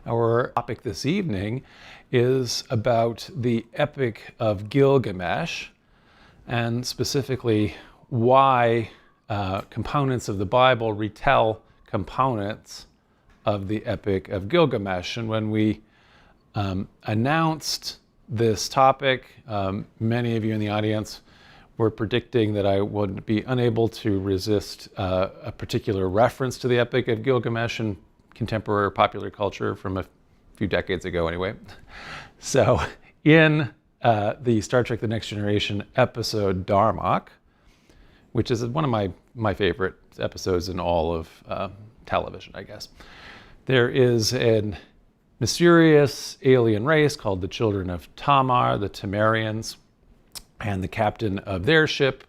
Our topic this evening is about the Epic of Gilgamesh, and specifically why components of the Bible retell components of the Epic of Gilgamesh. And when we announced this topic, many of you in the audience were predicting that I would be unable to resist a particular reference to the Epic of Gilgamesh in contemporary popular culture from a few decades ago anyway. So in the Star Trek The Next Generation episode Darmok, which is one of my favorite episodes in all of television, I guess, there is a mysterious alien race called the Children of Tamar, the Tamarians, and the captain of their ship,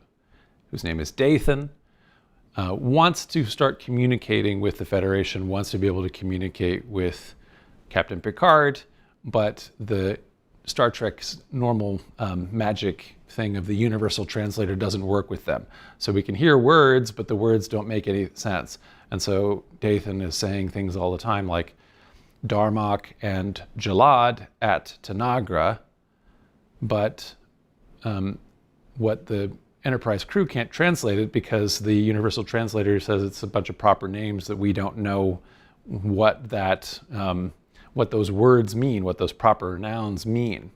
whose name is Dathan, wants to start communicating with the Federation, wants to be able to communicate with Captain Picard, but the Star Trek's normal magic thing of the universal translator doesn't work with them. So we can hear words, but the words don't make any sense. And so Dathan is saying things all the time like Darmok and Jalad at Tanagra, but what the Enterprise crew can't translate it because the universal translator says it's a bunch of proper names that we don't know what those words mean, what those proper nouns mean.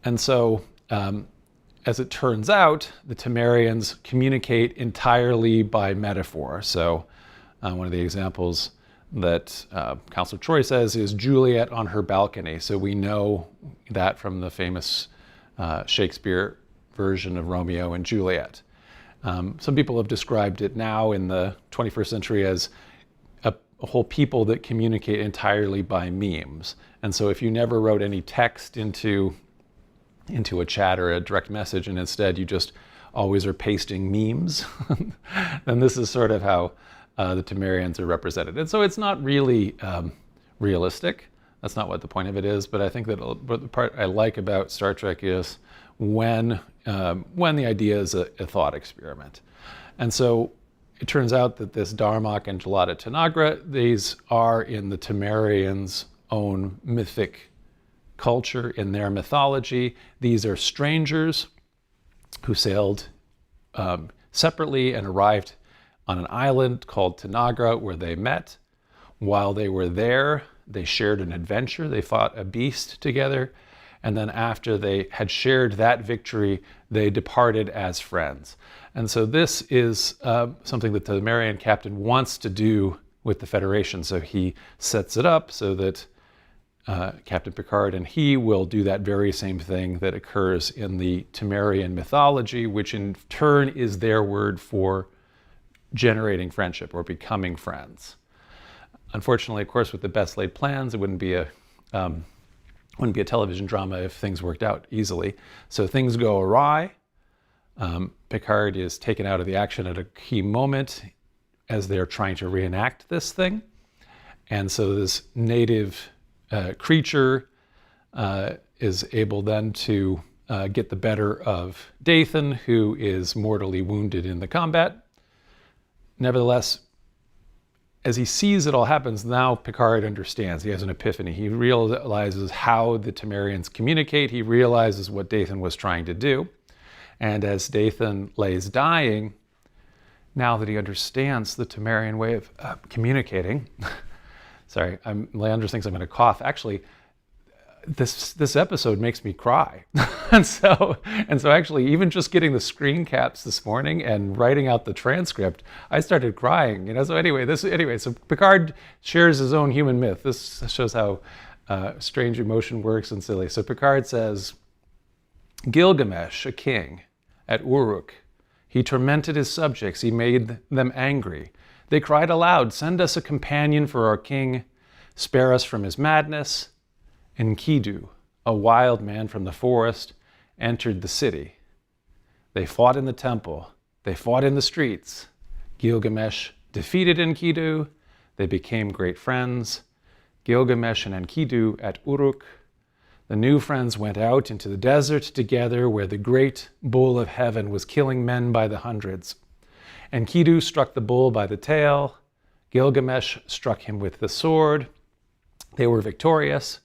And so, as it turns out, the Tamarians communicate entirely by metaphor. So one of the examples that Counselor Troy says is Juliet on her balcony. So we know that from the famous Shakespeare version of Romeo and Juliet. Some people have described it now in the 21st century as a whole people that communicate entirely by memes. And so if you never wrote any text into a chat or a direct message, and instead you just always are pasting memes, then this is sort of how the Tamarians are represented. And so it's not really realistic. That's not what the point of it is. But I think that the part I like about Star Trek is when the idea is a thought experiment. And so it turns out that this Darmok and Jalad at Tanagra, these are in the Tamarians' own mythic culture, in their mythology. These are strangers who sailed separately and arrived on an island called Tanagra where they met. While they were there, they shared an adventure. They fought a beast together. And then after they had shared that victory, they departed as friends. And so this is something that the Tamarian captain wants to do with the Federation. So he sets it up so that Captain Picard and he will do that very same thing that occurs in the Tamarian mythology, which in turn is their word for generating friendship or becoming friends. Unfortunately, of course, with the best laid plans, it wouldn't be a television drama if things worked out easily. So things go awry. Picard is taken out of the action at a key moment as they're trying to reenact this thing. And so this native creature is able then to get the better of Dathan, who is mortally wounded in the combat. Nevertheless, as he sees it all happens, now Picard understands. He has an epiphany. He realizes how the Tamarians communicate. He realizes what Dathan was trying to do. And as Dathan lays dying, now that he understands the Tamarian way of communicating, sorry, Leandro thinks I'm going to cough. Actually, this episode makes me cry. and so actually, even just getting the screen caps this morning and writing out the transcript, I started crying. So Picard shares his own human myth. This shows how strange emotion works and silly. So Picard says, Gilgamesh, a king at Uruk, he tormented his subjects. He made them angry. They cried aloud, send us a companion for our king. Spare us from his madness. Enkidu, a wild man from the forest, entered the city. They fought in the temple. They fought in the streets. Gilgamesh defeated Enkidu. They became great friends. Gilgamesh and Enkidu at Uruk. The new friends went out into the desert together where the great bull of heaven was killing men by the hundreds. Enkidu struck the bull by the tail. Gilgamesh struck him with the sword. They were victorious,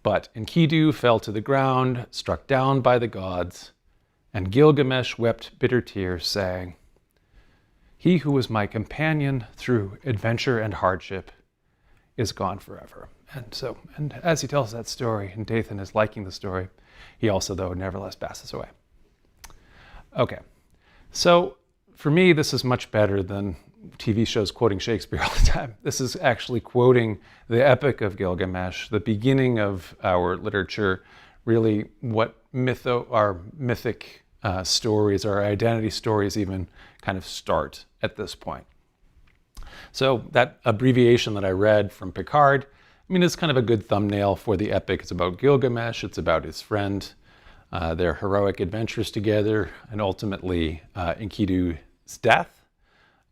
but Enkidu fell to the ground, struck down by the gods, and Gilgamesh wept bitter tears, saying, "He who was my companion through adventure and hardship is gone forever." And as he tells that story, and Dathan is liking the story, he also, though, nevertheless passes away. Okay, so for me, this is much better than TV shows quoting Shakespeare all the time. This is actually quoting the Epic of Gilgamesh, the beginning of our literature, really what our mythic stories, our identity stories even kind of start at this point. So that abbreviation that I read from Picard, I mean, it's kind of a good thumbnail for the epic. It's about Gilgamesh, it's about his friend, their heroic adventures together, and ultimately Enkidu's death,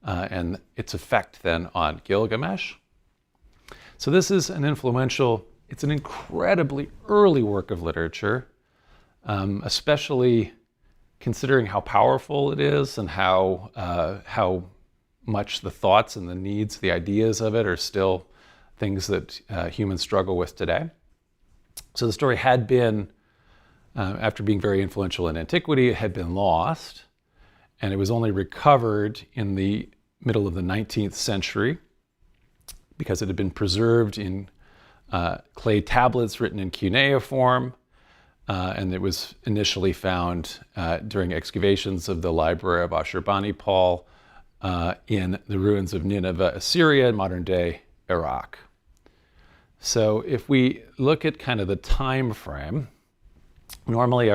and its effect then on Gilgamesh. So this is it's an incredibly early work of literature, especially considering how powerful it is and how much the thoughts and the needs, the ideas of it are still things that humans struggle with today. So the story had been, after being very influential in antiquity, it had been lost, and it was only recovered in the middle of the 19th century because it had been preserved in clay tablets written in cuneiform, and it was initially found during excavations of the library of Ashurbanipal in the ruins of Nineveh, Assyria, in modern-day Iraq. So if we look at kind of the time frame, normally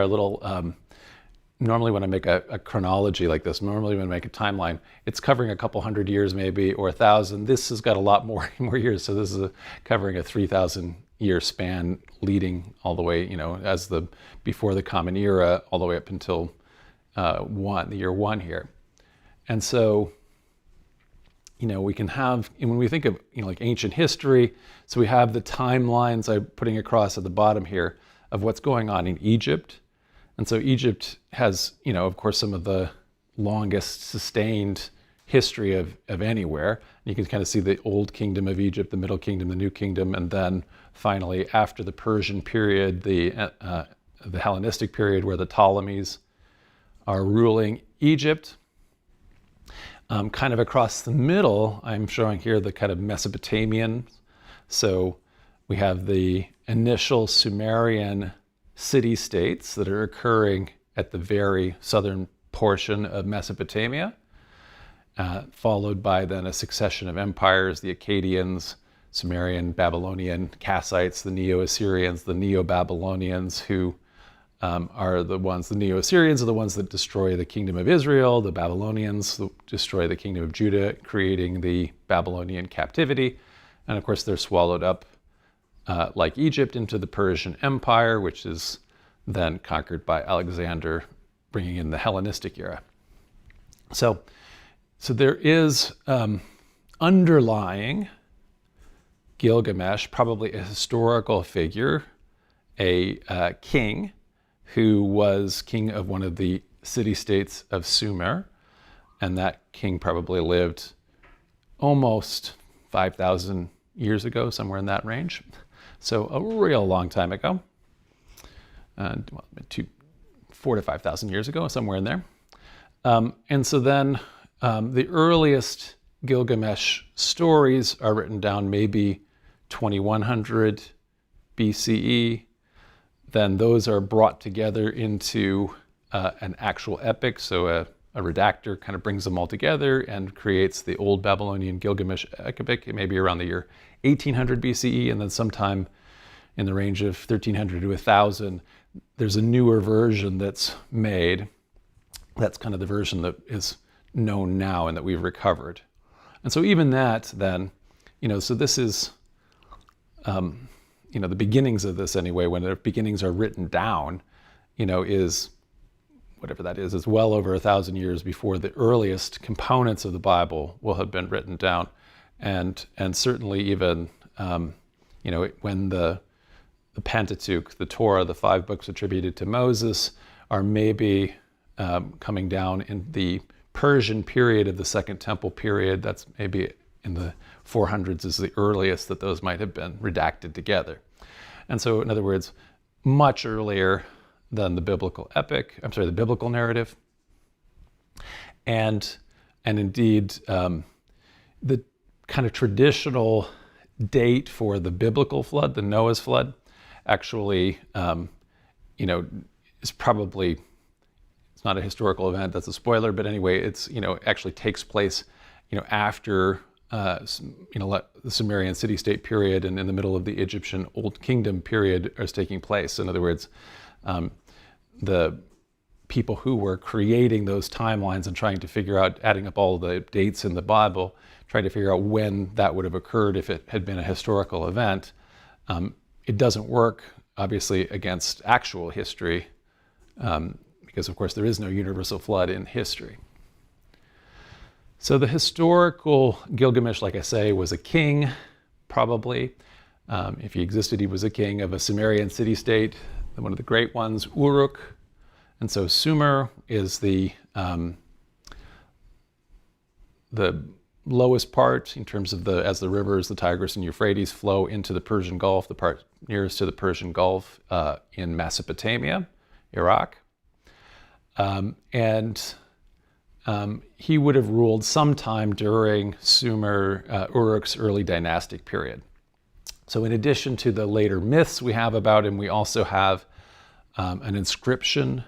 when I make a chronology like this, normally when I make a timeline, it's covering a couple hundred years maybe, or 1,000. This has got a lot more years, so this is covering a 3,000 year span leading all the way, before the Common Era, all the way up until the year 1 here. And so, we can have, when we think of, like ancient history, so we have the timelines I'm putting across at the bottom here of what's going on in Egypt. And so Egypt has, of course, some of the longest sustained history of anywhere. You can kind of see the old kingdom of Egypt, the middle kingdom, the new kingdom, and then finally after the Persian period, the Hellenistic period where the Ptolemies are ruling Egypt. Kind of across the middle, I'm showing here the kind of Mesopotamian. So we have the initial Sumerian city-states that are occurring at the very southern portion of Mesopotamia, followed by then a succession of empires, the Akkadians, Sumerian, Babylonian, Kassites, the Neo-Assyrians, the Neo-Babylonians, who are the ones, the Neo-Assyrians are the ones that destroy the kingdom of Israel, the Babylonians destroy the kingdom of Judah, creating the Babylonian captivity. And of course, they're swallowed up, like Egypt, into the Persian Empire, which is then conquered by Alexander, bringing in the Hellenistic era. So there is underlying Gilgamesh, probably a historical figure, a king who was king of one of the city-states of Sumer, and that king probably lived almost 5,000 years ago, somewhere in that range. So a real long time ago, 4,000 to 5,000 years ago, somewhere in there. And so then the earliest Gilgamesh stories are written down maybe 2100 BCE. Then those are brought together into an actual epic. So a redactor kind of brings them all together and creates the old Babylonian Gilgamesh epic, maybe around the year 1800 BCE. And then sometime in the range of 1300 to 1000, there's a newer version that's made. That's kind of the version that is known now and that we've recovered. And so even that then, so this is, the beginnings of this anyway, when the beginnings are written down, is whatever that is well over 1,000 years before the earliest components of the Bible will have been written down. And certainly even, when the Pentateuch, the Torah, the 5 books attributed to Moses, are maybe coming down in the Persian period of the Second Temple period. That's maybe in the 400s is the earliest that those might have been redacted together. And so, in other words, much earlier than the biblical the biblical narrative. And indeed, the kind of traditional date for the biblical flood, the Noah's flood, actually, is probably, it's not a historical event, that's a spoiler, but anyway, it's, actually takes place, after, the Sumerian city-state period and in the middle of the Egyptian Old Kingdom period is taking place. In other words, the people who were creating those timelines and trying to figure out, adding up all the dates in the Bible, trying to figure out when that would have occurred if it had been a historical event. It doesn't work, obviously, against actual history, because, of course, there is no universal flood in history. So the historical Gilgamesh, like I say, was a king, probably. If he existed, he was a king of a Sumerian city-state, one of the great ones, Uruk. And so Sumer is the lowest part in terms of as the rivers, the Tigris and Euphrates, flow into the Persian Gulf, the part nearest to the Persian Gulf in Mesopotamia, Iraq. He would have ruled sometime during Uruk's early dynastic period. So in addition to the later myths we have about him, we also have an inscription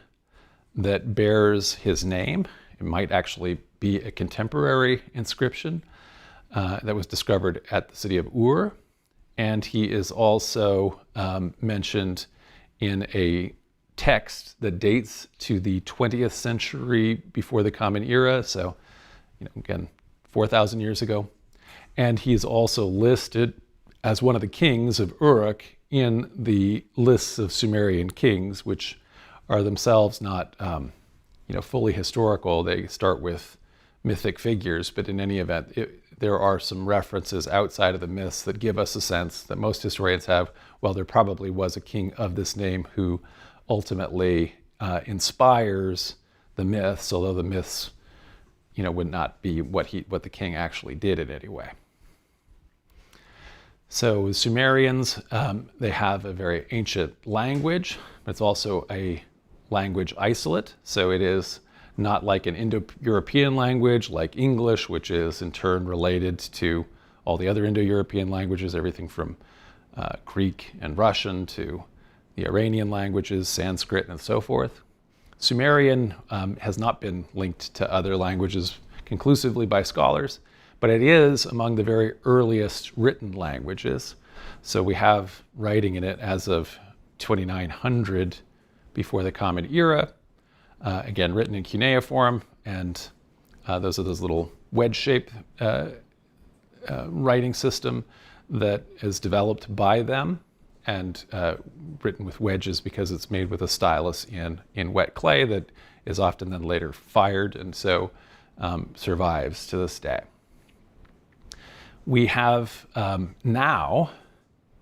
that bears his name. It might actually be a contemporary inscription that was discovered at the city of Ur. And he is also mentioned in a text that dates to the 20th century before the Common Era. So, again, 4,000 years ago. And he's also listed as one of the kings of Uruk in the lists of Sumerian kings, which are themselves not, fully historical. They start with mythic figures, but in any event, there are some references outside of the myths that give us a sense that most historians have, well, there probably was a king of this name who ultimately inspires the myths, although the myths, would not be what the king actually did in any way. So Sumerians, they have a very ancient language, but it's also a language isolate. So it is not like an Indo-European language like English, which is in turn related to all the other Indo-European languages, everything from Greek and Russian to the Iranian languages, Sanskrit, and so forth. Sumerian has not been linked to other languages conclusively by scholars, but it is among the very earliest written languages. So we have writing in it as of 2900 before the Common Era, again, written in cuneiform, and those are those little wedge-shaped writing system that is developed by them and written with wedges because it's made with a stylus in wet clay that is often then later fired and so survives to this day. We have now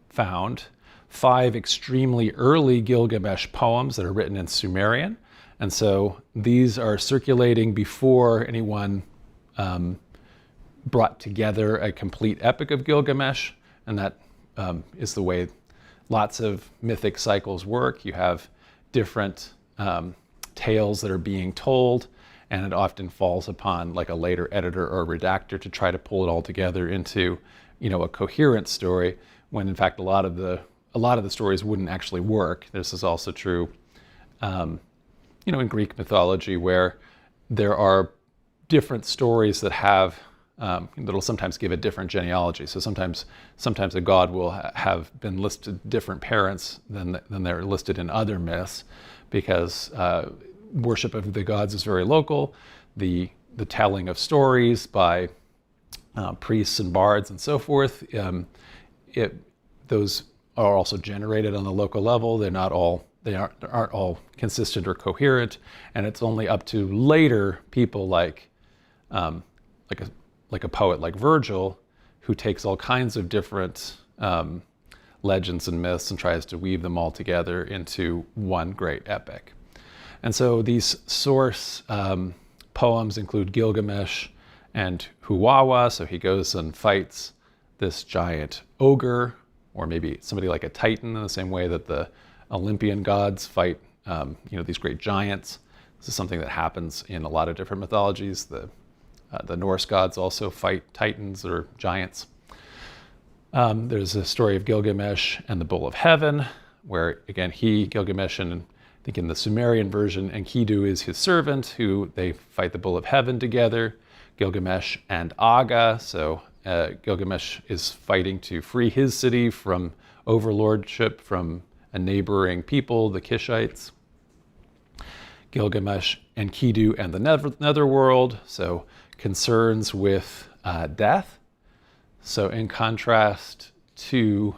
found 5 extremely early Gilgamesh poems that are written in Sumerian. And so these are circulating before anyone brought together a complete Epic of Gilgamesh. And that is the way lots of mythic cycles work. You have different tales that are being told, and it often falls upon like a later editor or redactor to try to pull it all together into, a coherent story, when in fact a lot of the stories wouldn't actually work. This is also true, in Greek mythology, where there are different stories that have that'll sometimes give a different genealogy. So sometimes a god will have been listed different parents than they're listed in other myths, because worship of the gods is very local. The telling of stories by priests and bards and so forth, those are also generated on the local level. They aren't all consistent or coherent, and it's only up to later people like a poet like Virgil, who takes all kinds of different legends and myths and tries to weave them all together into one great epic. And so these source poems include Gilgamesh and Huwawa, so he goes and fights this giant ogre, or maybe somebody like a titan, in the same way that the Olympian gods fight these great giants. This is something that happens in a lot of different mythologies. The Norse gods also fight titans or giants. There's a story of Gilgamesh and the Bull of Heaven, where again Gilgamesh, and I think in the Sumerian version, Enkidu is his servant, who they fight the Bull of Heaven together. Gilgamesh and Aga, so Gilgamesh is fighting to free his city from overlordship from a neighboring people, the Kishites. Gilgamesh, Enkidu, and the netherworld, so concerns with death. So in contrast to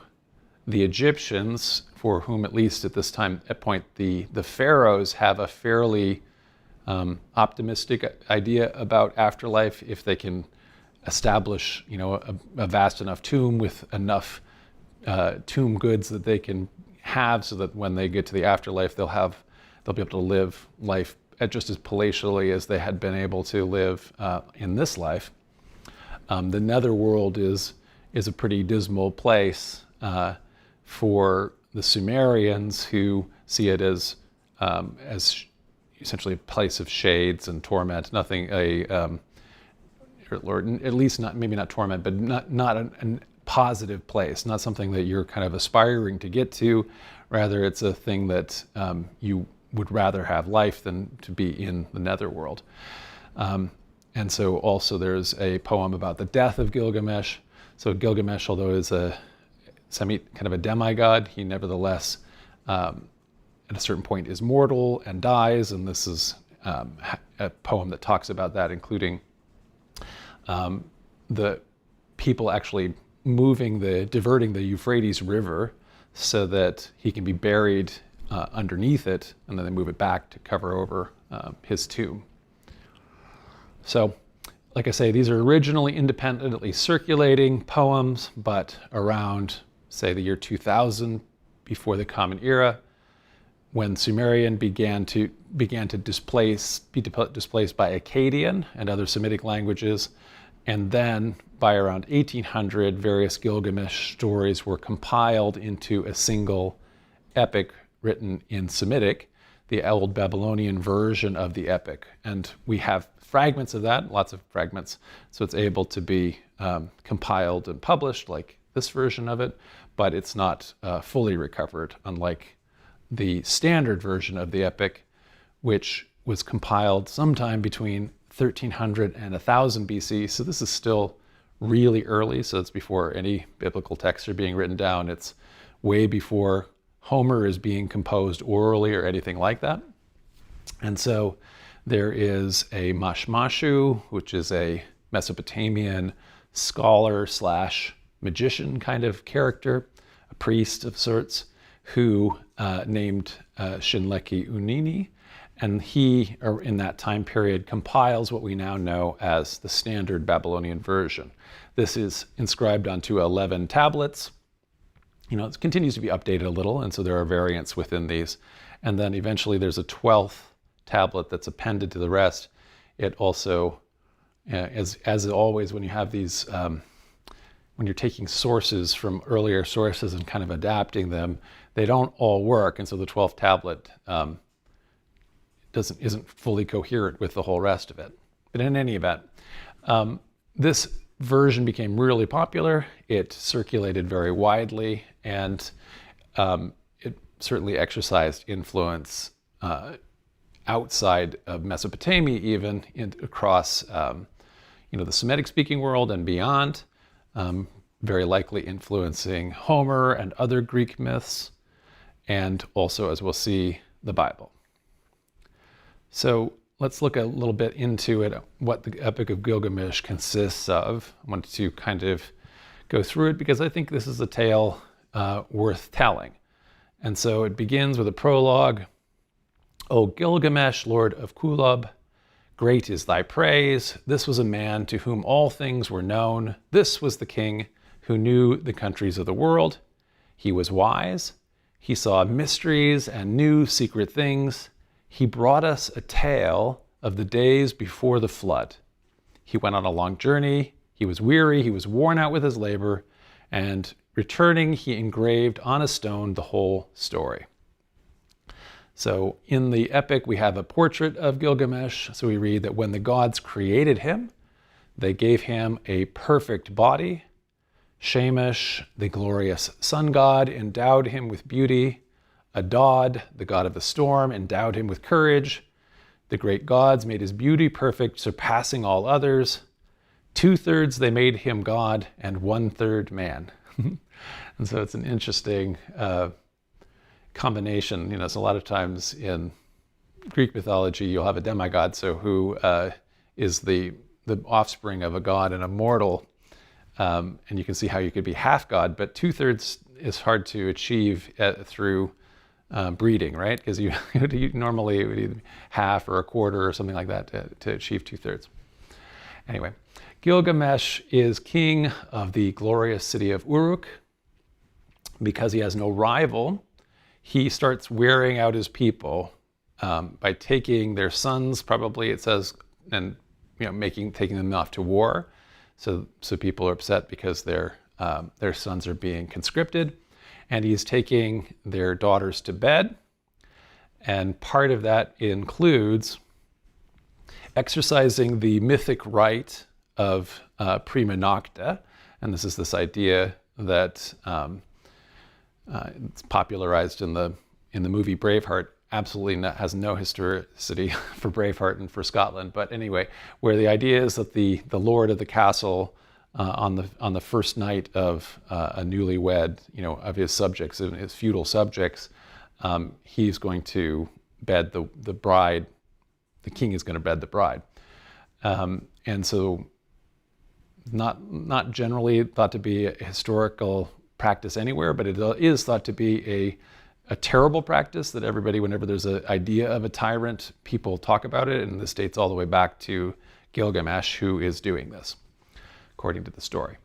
the Egyptians, for whom at least at this point the pharaohs have a fairly optimistic idea about afterlife, if they can establish a vast enough tomb with enough tomb goods that they can have, so that when they get to the afterlife they'll be able to live life just as palatially as they had been able to live in this life. The netherworld is a pretty dismal place for the Sumerians, who see it as essentially a place of shades and torment. Nothing or at least not, maybe not torment, but not a positive place. Not something that you're kind of aspiring to get to. Rather, it's a thing that you would rather have life than to be in the netherworld. And so also there's a poem about the death of Gilgamesh. So Gilgamesh, although is kind of a demigod, he nevertheless at a certain point is mortal and dies, and this is a poem that talks about that, including the people actually diverting the Euphrates River so that he can be buried underneath it, and then they move it back to cover over his tomb. So, like I say, these are originally independently circulating poems, but around, say, the year 2000, before the Common Era, when Sumerian began to be displaced by Akkadian and other Semitic languages, and then by around 1800, various Gilgamesh stories were compiled into a single epic written in Semitic, the old Babylonian version of the epic. And we have fragments of that, lots of fragments, so it's able to be compiled and published like this version of it, but it's not fully recovered, unlike the standard version of the epic, which was compiled sometime between 1300 and 1000 BC. So this is still really early, so it's before any biblical texts are being written down. It's way before Homer is being composed orally or anything like that. And so there is a Mashmashu, which is a Mesopotamian scholar / magician kind of character, a priest of sorts, who named Shinleki Unini, and he, in that time period, compiles what we now know as the standard Babylonian version. This is inscribed onto 11 tablets. It continues to be updated a little, and so there are variants within these. And then eventually there's a 12th tablet that's appended to the rest. It also, as always, when you have these, when you're taking sources from earlier sources and kind of adapting them, they don't all work, and so the 12th tablet isn't fully coherent with the whole rest of it. But in any event, this version became really popular. It circulated very widely, and it certainly exercised influence outside of Mesopotamia, even across the Semitic-speaking world and beyond, very likely influencing Homer and other Greek myths, and also, as we'll see, the Bible. So let's look a little bit into it, what the Epic of Gilgamesh consists of. I wanted to kind of go through it because I think this is a tale worth telling. And so it begins with a prologue. O Gilgamesh, lord of Kulub, great is thy praise. This was a man to whom all things were known. This was the king who knew the countries of the world. He was wise. He saw mysteries and knew secret things. He brought us a tale of the days before the flood. He went on a long journey. He was weary. He was worn out with his labor. And returning, he engraved on a stone the whole story. So in the epic, we have a portrait of Gilgamesh. So we read that when the gods created him, they gave him a perfect body. Shamash, the glorious sun god, endowed him with beauty. Adad, the god of the storm, endowed him with courage. The great gods made his beauty perfect, surpassing all others. 2/3 they made him God, and 1/3 man. And so it's an interesting combination. You know, so a lot of times in Greek mythology, you'll have a demigod, so who is the offspring of a god and a mortal. And you can see how you could be half god, but 2/3 is hard to achieve through breeding, right? Because you normally it would either be half or a quarter or something like that to achieve 2/3. Anyway, Gilgamesh is king of the glorious city of Uruk. Because he has no rival, he starts wearing out his people by taking their sons, probably it says, and taking them off to war. So people are upset because their sons are being conscripted, and he's taking their daughters to bed. And part of that includes exercising the mythic rite of prima nocta, and this is this idea that it's popularized in the movie Braveheart. Absolutely has no historicity for Braveheart and for Scotland, but anyway, where the idea is that the lord of the castle on the first night of a newlywed, of his subjects, and his feudal subjects, he's going to bed the bride. The king is going to bed the bride, and so not generally thought to be a historical practice anywhere, but it is thought to be a terrible practice that everybody, whenever there's an idea of a tyrant, people talk about it, and this dates all the way back to Gilgamesh, who is doing this, according to the story.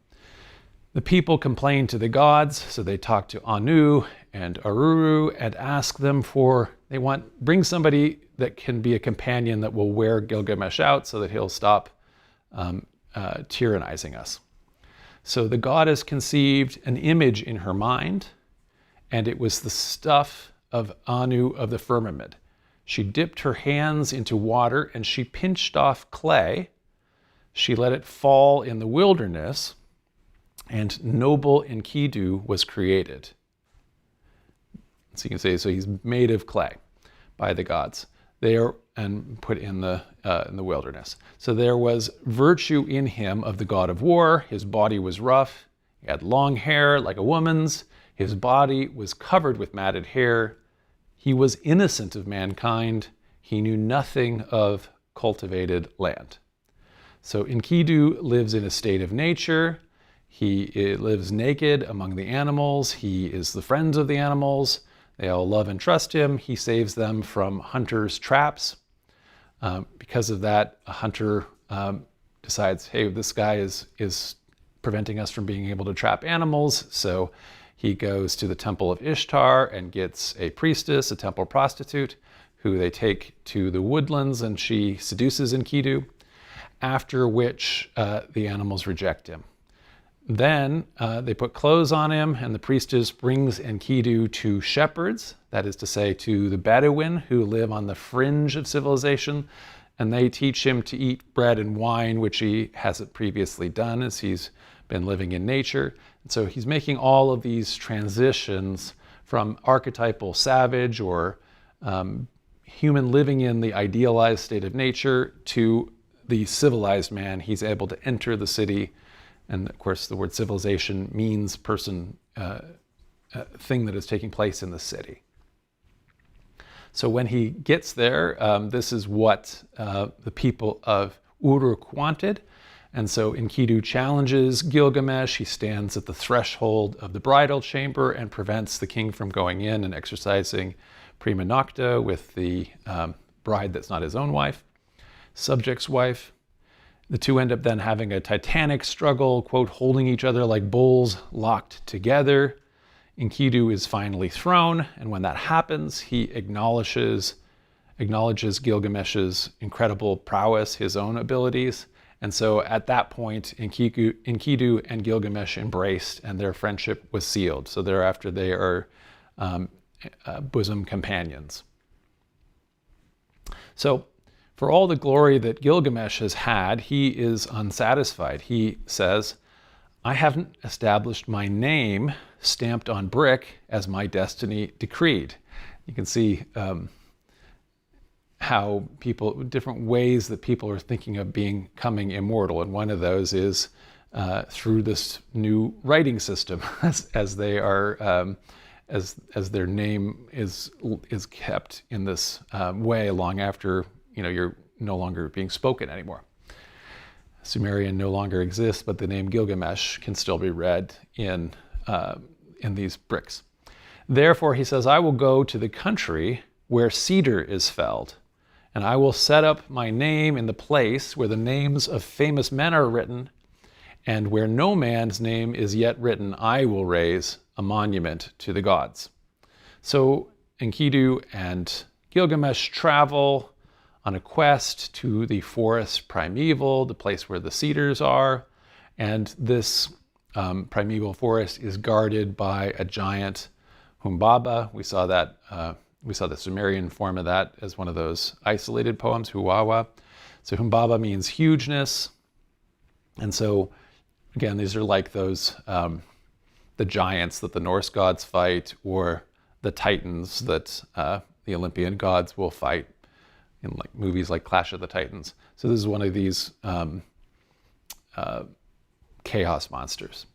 The people complain to the gods, so they talk to Anu and Aruru and ask them bring somebody that can be a companion that will wear Gilgamesh out so that he'll stop tyrannizing us. So the goddess conceived an image in her mind, and it was the stuff of Anu of the firmament. She dipped her hands into water and she pinched off clay. She let it fall in the wilderness, and noble Enkidu was created. So you can say, so he's made of clay by the gods. And put in the wilderness. So there was virtue in him of the god of war. His body was rough. He had long hair like a woman's. His body was covered with matted hair. He was innocent of mankind. He knew nothing of cultivated land. So Enkidu lives in a state of nature. He lives naked among the animals. He is the friend of the animals. They all love and trust him. He saves them from hunters' traps. Because of that, a hunter decides, hey, this guy is preventing us from being able to trap animals. So he goes to the temple of Ishtar and gets a priestess, a temple prostitute, who they take to the woodlands, and she seduces Enkidu, after which the animals reject him. Then they put clothes on him, and the priestess brings Enkidu to shepherds, that is to say, to the Bedouin who live on the fringe of civilization, and they teach him to eat bread and wine, which he hasn't previously done as he's been living in nature. And so he's making all of these transitions from archetypal savage or human living in the idealized state of nature to the civilized man. He's able to enter the city. And of course, the word civilization means person, thing that is taking place in the city. So when he gets there, this is what the people of Uruk wanted. And so Enkidu challenges Gilgamesh. He stands at the threshold of the bridal chamber and prevents the king from going in and exercising prima nocta with the bride that's not his own wife, subject's wife. The two end up then having a titanic struggle, quote, holding each other like bulls locked together. Enkidu is finally thrown, and when that happens, he acknowledges Gilgamesh's incredible prowess, his own abilities, And so at that point, Enkidu and Gilgamesh embraced, and their friendship was sealed. So thereafter, they are bosom companions. So for all the glory that Gilgamesh has had, he is unsatisfied. He says, I haven't established my name stamped on brick as my destiny decreed. You can see how different ways that people are thinking of becoming immortal. And one of those is through this new writing system, as they are, as their name is kept in this way long after you're no longer being spoken anymore. Sumerian no longer exists, but the name Gilgamesh can still be read in these bricks. Therefore, he says, I will go to the country where cedar is felled, and I will set up my name in the place where the names of famous men are written, and where no man's name is yet written, I will raise a monument to the gods. So Enkidu and Gilgamesh travel on a quest to the forest primeval, the place where the cedars are, and this primeval forest is guarded by a giant Humbaba. We saw that. We saw the Sumerian form of that as one of those isolated poems, Huwawa. So Humbaba means hugeness, and so again, these are like those the giants that the Norse gods fight, or the titans that the Olympian gods will fight in like movies like Clash of the Titans. So this is one of these chaos monsters.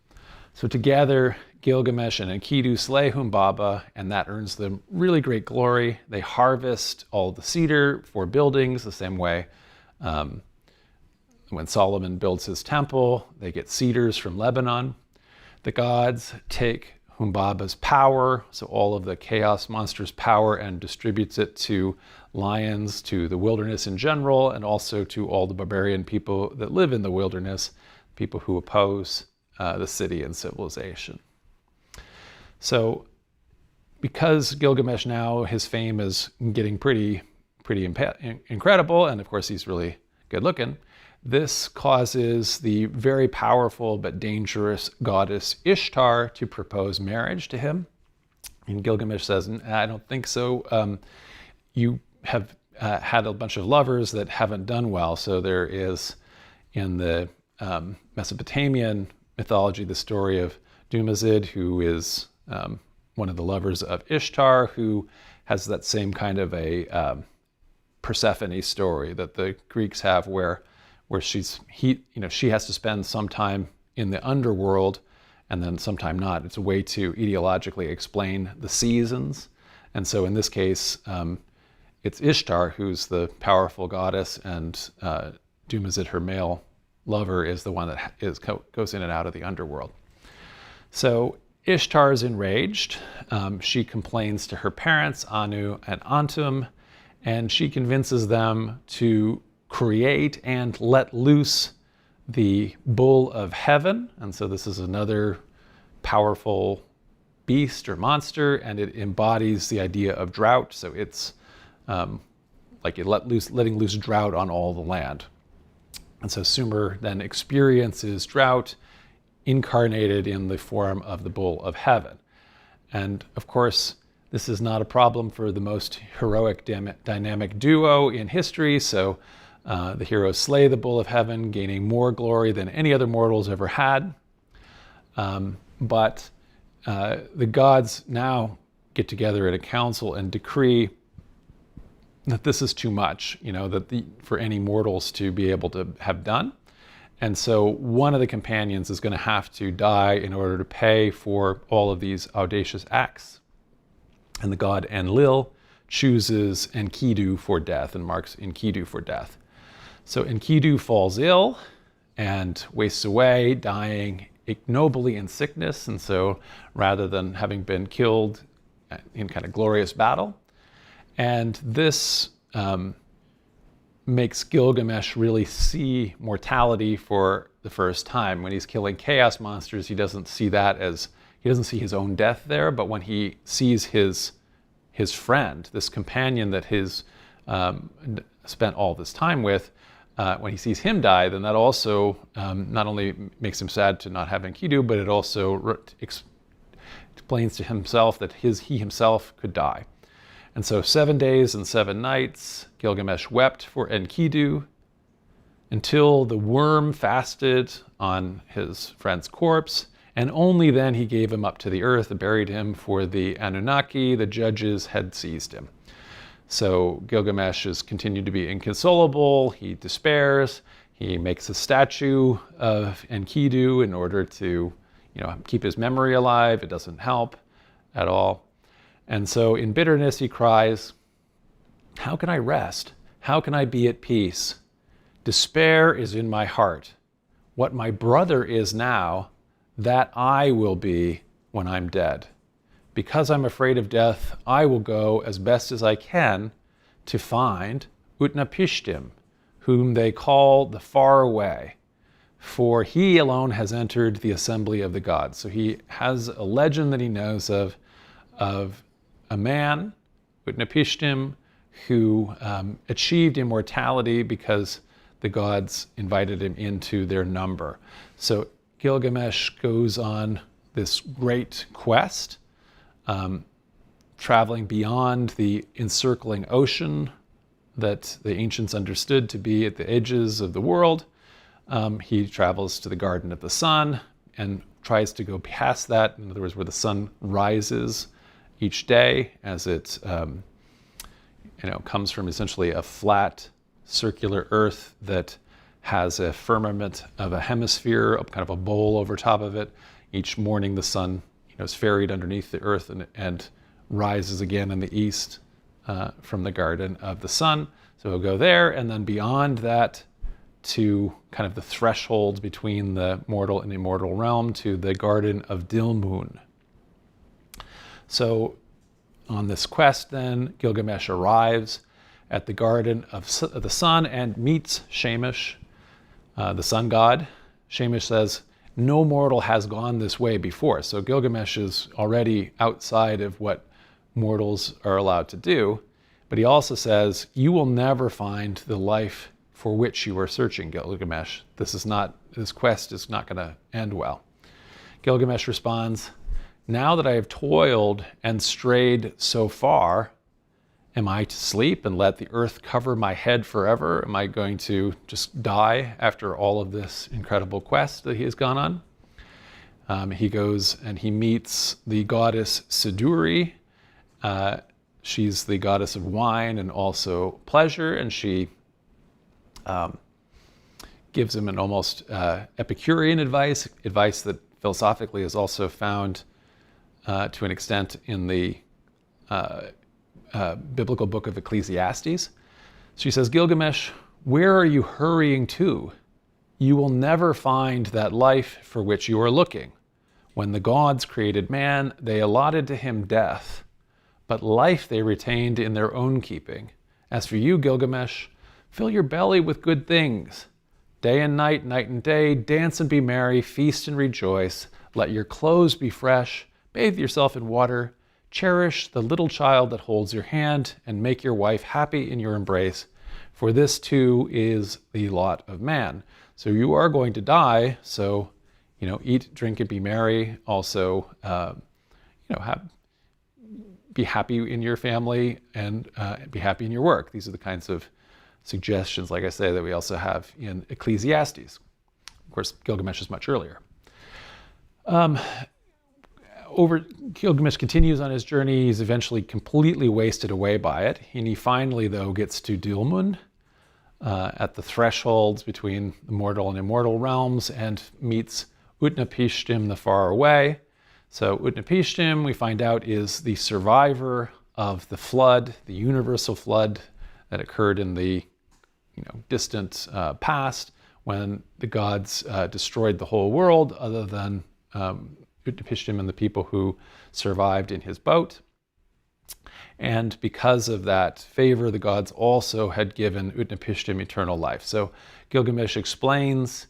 So together, Gilgamesh and Enkidu slay Humbaba, and that earns them really great glory. They harvest all the cedar for buildings, the same way when Solomon builds his temple, they get cedars from Lebanon. The gods take Humbaba's power, so all of the chaos monsters' power, and distributes it to lions, to the wilderness in general, and also to all the barbarian people that live in the wilderness, people who oppose the city and civilization. So because Gilgamesh now, his fame is getting pretty incredible, and of course he's really good looking, this causes the very powerful but dangerous goddess Ishtar to propose marriage to him. And Gilgamesh says, I don't think so. You have had a bunch of lovers that haven't done well. So there is, in the Mesopotamian mythology, the story of Dumazid, who is one of the lovers of Ishtar, who has that same kind of a Persephone story that the Greeks have, where she has to spend some time in the underworld and then sometime not. It's a way to ideologically explain the seasons. And so in this case, it's Ishtar who's the powerful goddess, and Dumazid, her male lover, is the one that goes in and out of the underworld. So Ishtar is enraged. She complains to her parents, Anu and Antum, and she convinces them to create and let loose the bull of heaven. And so this is another powerful beast or monster, and it embodies the idea of drought. So it's like it letting loose drought on all the land. And so Sumer then experiences drought incarnated in the form of the bull of heaven. And of course, this is not a problem for the most heroic dynamic duo in history. So the heroes slay the bull of heaven, gaining more glory than any other mortals ever had. But the gods now get together at a council and decree that this is too much, for any mortals to be able to have done. And so one of the companions is going to have to die in order to pay for all of these audacious acts. And the god Enlil chooses Enkidu for death and marks Enkidu for death. So Enkidu falls ill and wastes away, dying ignobly in sickness. And so rather than having been killed in kind of glorious battle, and this makes Gilgamesh really see mortality for the first time. When he's killing chaos monsters, he doesn't see his own death there, but when he sees his friend, this companion that his spent all this time with, when he sees him die, then that also not only makes him sad to not have Enkidu, but it also explains to himself that he himself could die. And so 7 days and 7 nights, Gilgamesh wept for Enkidu until the worm fasted on his friend's corpse, and only then he gave him up to the earth and buried him, for the Anunnaki, the judges, had seized him. So Gilgamesh has continued to be inconsolable. He despairs. He makes a statue of Enkidu in order to, keep his memory alive. It doesn't help at all. And so in bitterness, he cries, "How can I rest? How can I be at peace? Despair is in my heart. What my brother is now, that I will be when I'm dead. Because I'm afraid of death, I will go as best as I can to find Utnapishtim, whom they call the far away, for he alone has entered the assembly of the gods." So he has a legend that he knows of a man, Utnapishtim, who achieved immortality because the gods invited him into their number. So Gilgamesh goes on this great quest, traveling beyond the encircling ocean that the ancients understood to be at the edges of the world. He travels to the Garden of the Sun and tries to go past that, in other words, where the sun rises each day as it comes from essentially a flat circular earth that has a firmament of a hemisphere, kind of a bowl over top of it. Each morning the sun is ferried underneath the earth and rises again in the east from the Garden of the Sun. So he'll go there, and then beyond that to kind of the threshold between the mortal and immortal realm to the Garden of Dilmun. So on this quest then, Gilgamesh arrives at the Garden of the Sun and meets Shamash, the sun god. Shamash says, "No mortal has gone this way before." So Gilgamesh is already outside of what mortals are allowed to do. But he also says, "You will never find the life for which you are searching, Gilgamesh. This quest is not going to end well." Gilgamesh responds, "Now that I have toiled and strayed so far, am I to sleep and let the earth cover my head forever? Am I going to just die after all of this incredible quest that he has gone on?" He goes and he meets the goddess Siduri. She's the goddess of wine and also pleasure, and she gives him an almost Epicurean advice that philosophically is also found to an extent in the biblical book of Ecclesiastes. She says, "Gilgamesh, where are you hurrying to? You will never find that life for which you are looking. When the gods created man, they allotted to him death, but life they retained in their own keeping. As for you, Gilgamesh, fill your belly with good things. Day and night, night and day, dance and be merry, feast and rejoice. Let your clothes be fresh, bathe yourself in water, cherish the little child that holds your hand, and make your wife happy in your embrace, for this too is the lot of man." So you are going to die, so eat, drink, and be merry. Also, be happy in your family and be happy in your work. These are the kinds of suggestions, like I say, that we also have in Ecclesiastes. Of course, Gilgamesh is much earlier. Gilgamesh continues on his journey. He's eventually completely wasted away by it. And he finally, though, gets to Dilmun at the thresholds between the mortal and immortal realms and meets Utnapishtim the far away. So Utnapishtim, we find out, is the survivor of the flood, the universal flood that occurred in the distant past when the gods destroyed the whole world, other than Utnapishtim and the people who survived in his boat. And because of that favor, the gods also had given Utnapishtim eternal life. So Gilgamesh explains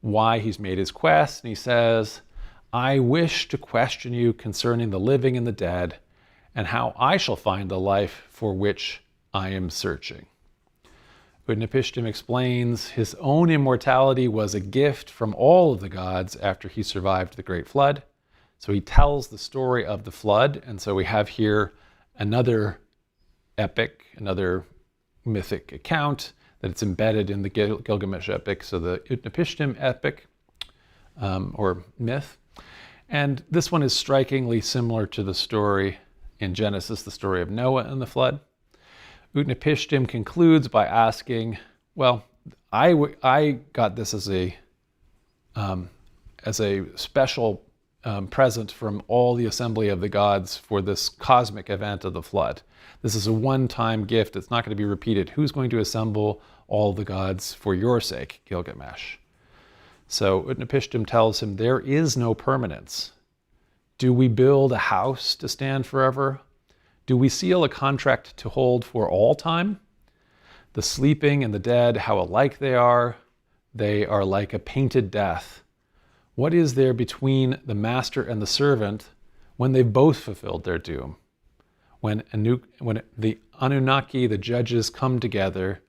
why he's made his quest, and he says, "I wish to question you concerning the living and the dead, and how I shall find the life for which I am searching." Utnapishtim explains his own immortality was a gift from all of the gods after he survived the Great Flood. So he tells the story of the flood, and so we have here another epic, another mythic account that it's embedded in the Gilgamesh epic, so the Utnapishtim epic, or myth. And this one is strikingly similar to the story in Genesis, the story of Noah and the flood. Utnapishtim concludes by asking, well, I got this as a special present from all the assembly of the gods for this cosmic event of the flood. This is a one-time gift. It's not going to be repeated. Who's going to assemble all the gods for your sake, Gilgamesh? So Utnapishtim tells him there is no permanence. Do we build a house to stand forever? Do we seal a contract to hold for all time? The sleeping and the dead, how alike they are like a painted death. What is there between the master and the servant when they've both fulfilled their doom? When the Anunnaki, the judges, come together,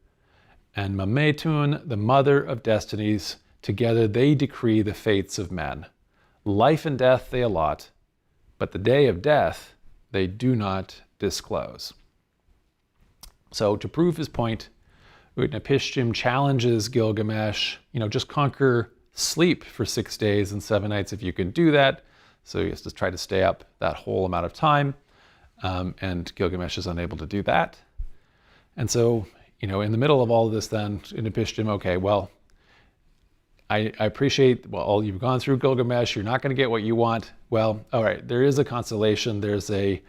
and Mametun, the mother of destinies, together they decree the fates of men. Life and death they allot, but the day of death they do not disclose. So to prove his point, Utnapishtim challenges Gilgamesh, just conquer sleep for 6 days and 7 nights if you can do that. So he has to try to stay up that whole amount of time, and Gilgamesh is unable to do that. And so, in the middle of all of this then, Utnapishtim, okay, well, I appreciate all you've gone through, Gilgamesh. You're not going to get what you want. Well, all right, there is a consolation. There's a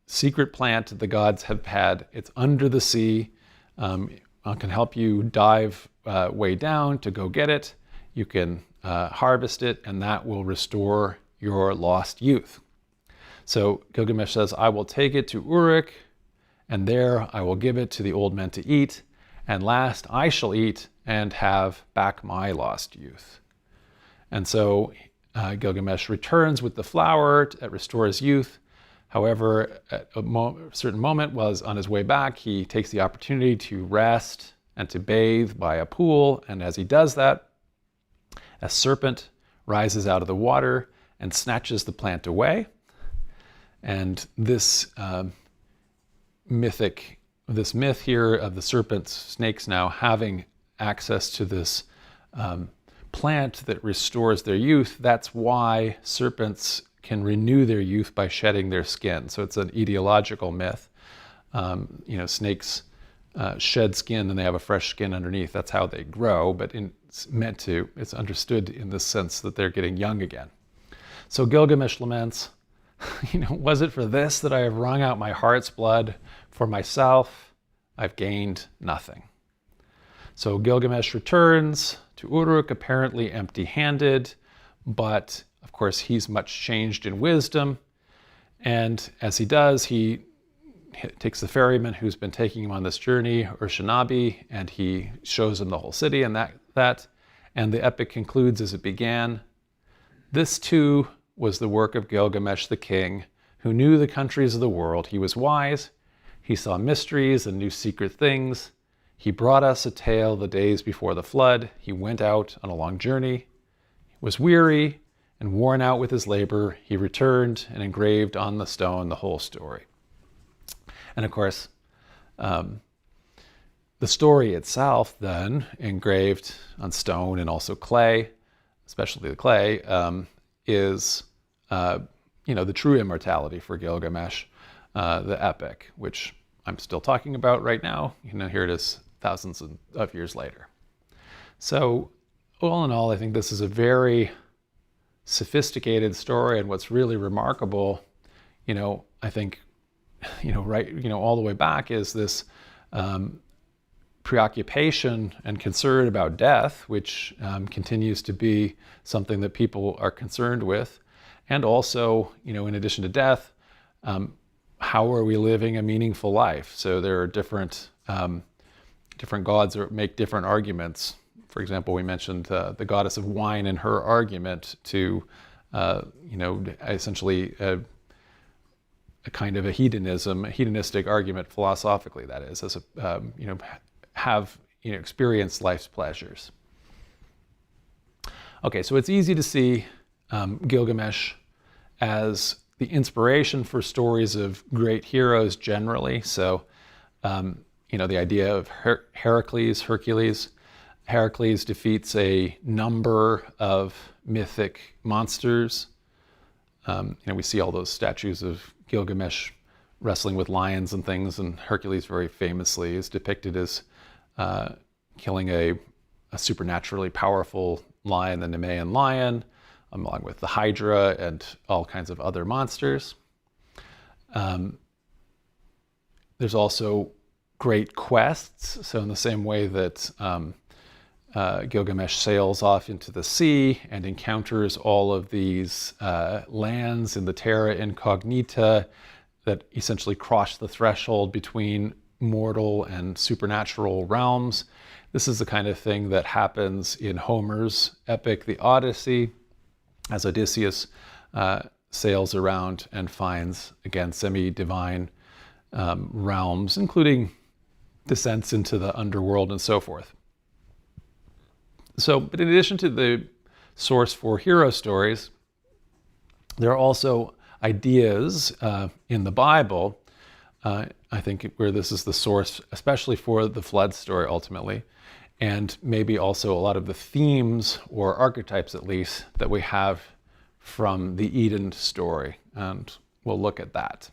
secret plant the gods have had. It's under the sea. I can help you dive way down to go get it. You can harvest it, and that will restore your lost youth. So Gilgamesh says, I will take it to Uruk, and there I will give it to the old men to eat, and last I shall eat and have back my lost youth. And so Gilgamesh returns with the flower that restores youth. However, at a certain moment, was on his way back, he takes the opportunity to rest and to bathe by a pool. And as he does that, a serpent rises out of the water and snatches the plant away. And this myth here of the serpents, snakes now having access to this plant that restores their youth, that's why serpents can renew their youth by shedding their skin. So it's an etiological myth. Snakes shed skin and they have a fresh skin underneath. That's how they grow, but it's understood in the sense that they're getting young again. So Gilgamesh laments, was it for this that I have wrung out my heart's blood? For myself, I've gained nothing. So Gilgamesh returns to Uruk, apparently empty-handed, but of course he's much changed in wisdom. And as he does, he takes the ferryman who's been taking him on this journey, Urshanabi, and he shows him the whole city and that. And the epic concludes as it began. This too was the work of Gilgamesh the king, who knew the countries of the world. He was wise. He saw mysteries and knew secret things. He brought us a tale the days before the flood. He went out on a long journey. He was weary and worn out with his labor. He returned and engraved on the stone the whole story. And of course, the story itself then, engraved on stone and also clay, especially the clay, is the true immortality for Gilgamesh, the epic, which I'm still talking about right now. Here it is thousands of years later. So all in all, I think this is a very sophisticated story, and what's really remarkable, I think, all the way back is this preoccupation and concern about death, which continues to be something that people are concerned with. And also, in addition to death, how are we living a meaningful life? So there are different gods that make different arguments. For example, we mentioned the goddess of wine and her argument to, essentially a kind of a hedonistic argument philosophically, that is, as have experienced life's pleasures. Okay, so it's easy to see Gilgamesh as the inspiration for stories of great heroes generally. So, the idea of Hercules. Heracles defeats a number of mythic monsters. We see all those statues of Gilgamesh wrestling with lions and things, and Hercules very famously is depicted as killing a supernaturally powerful lion, the Nemean lion, along with the Hydra and all kinds of other monsters. There's also great quests. So in the same way that Gilgamesh sails off into the sea and encounters all of these lands in the terra incognita that essentially cross the threshold between mortal and supernatural realms. This is the kind of thing that happens in Homer's epic, the Odyssey, as Odysseus sails around and finds, again, semi-divine realms, including descents into the underworld and so forth. So, but in addition to the source for hero stories, there are also ideas in the Bible, I think, where this is the source, especially for the flood story ultimately, and maybe also a lot of the themes or archetypes, at least, that we have from the Eden story, and we'll look at that.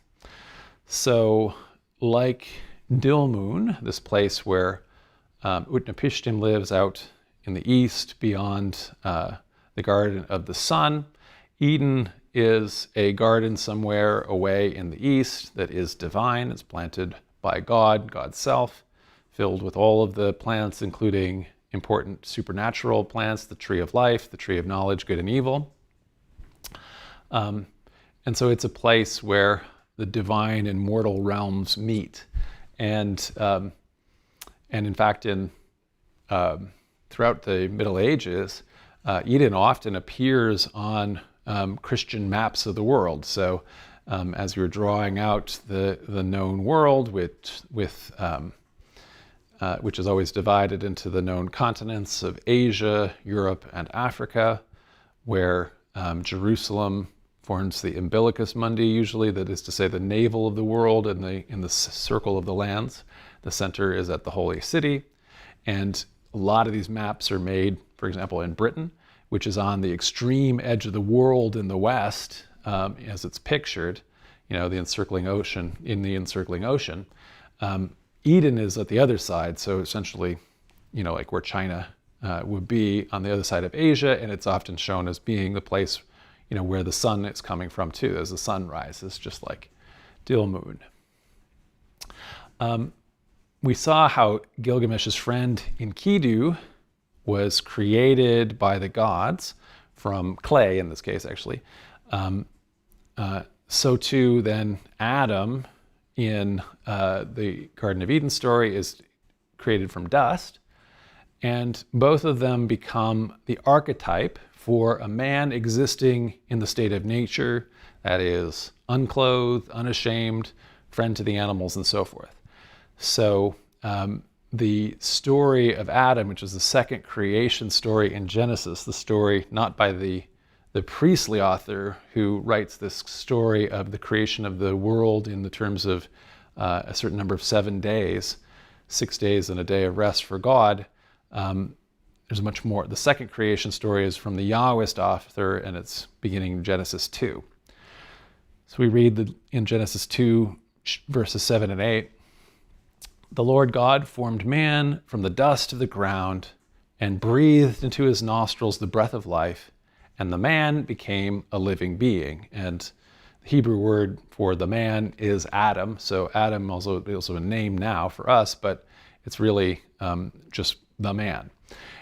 So, like Dilmun, this place where Utnapishtim lives out in the east beyond the Garden of the Sun, Eden is a garden somewhere away in the east that is divine. It's planted by God, God's self, filled with all of the plants, including important supernatural plants, the tree of life, the tree of knowledge, good and evil. And so it's a place where the divine and mortal realms meet. And in fact, throughout the Middle Ages, Eden often appears on Christian maps of the world. So as you're drawing out the known world, which is always divided into the known continents of Asia, Europe, and Africa, where Jerusalem forms the umbilicus mundi, usually, that is to say the navel of the world in the circle of the lands. The center is at the Holy City. And a lot of these maps are made, for example, in Britain, which is on the extreme edge of the world in the west, as it's pictured, the encircling ocean, in the encircling ocean. Eden is at the other side, so essentially, like where China would be on the other side of Asia, and it's often shown as being the place, where the sun is coming from too, as the sun rises, just like Dilmun. We saw how Gilgamesh's friend Enkidu was created by the gods from clay, in this case, actually. So too, then Adam in the Garden of Eden story is created from dust, and both of them become the archetype for a man existing in the state of nature, that is, unclothed, unashamed, friend to the animals, and so forth. So the story of Adam, which is the second creation story in Genesis, the story not by the priestly author who writes this story of the creation of the world in the terms of a certain number of 7 days, 6 days and a day of rest for God. There's much more. The second creation story is from the Yahwist author, and it's beginning in Genesis 2. So we read in Genesis 2, verses 7 and 8, "The Lord God formed man from the dust of the ground and breathed into his nostrils the breath of life, and the man became a living being." And the Hebrew word for the man is Adam. So Adam is also a name now for us, but it's really just the man.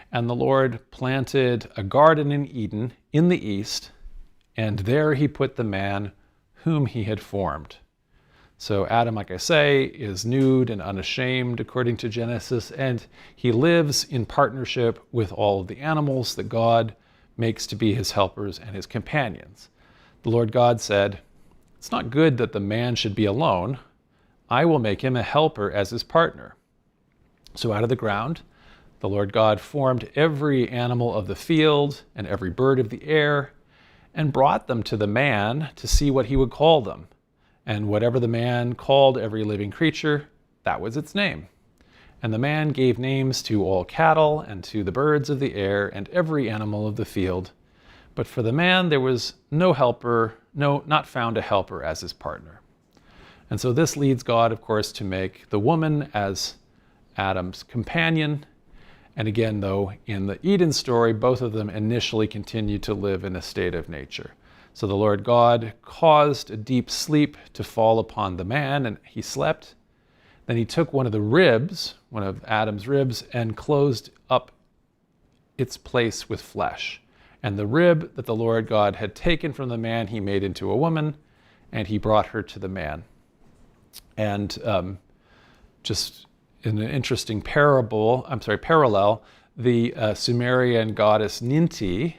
"And the Lord planted a garden in Eden in the east, and there he put the man whom he had formed." So Adam, like I say, is nude and unashamed according to Genesis, and he lives in partnership with all of the animals that God makes to be his helpers and his companions. The Lord God said, "It's not good that the man should be alone. I will make him a helper as his partner." So out of the ground, the Lord God formed every animal of the field and every bird of the air and brought them to the man to see what he would call them. And whatever the man called every living creature, that was its name. And the man gave names to all cattle and to the birds of the air and every animal of the field. But for the man there was no helper, not found a helper as his partner. And so this leads God, of course, to make the woman as Adam's companion. And again, though, in the Eden story, both of them initially continue to live in a state of nature. So the Lord God caused a deep sleep to fall upon the man, and he slept. Then he took one of the ribs, one of Adam's ribs, and closed up its place with flesh. And the rib that the Lord God had taken from the man, he made into a woman, and he brought her to the man. And just in an interesting parallel, the Sumerian goddess Ninti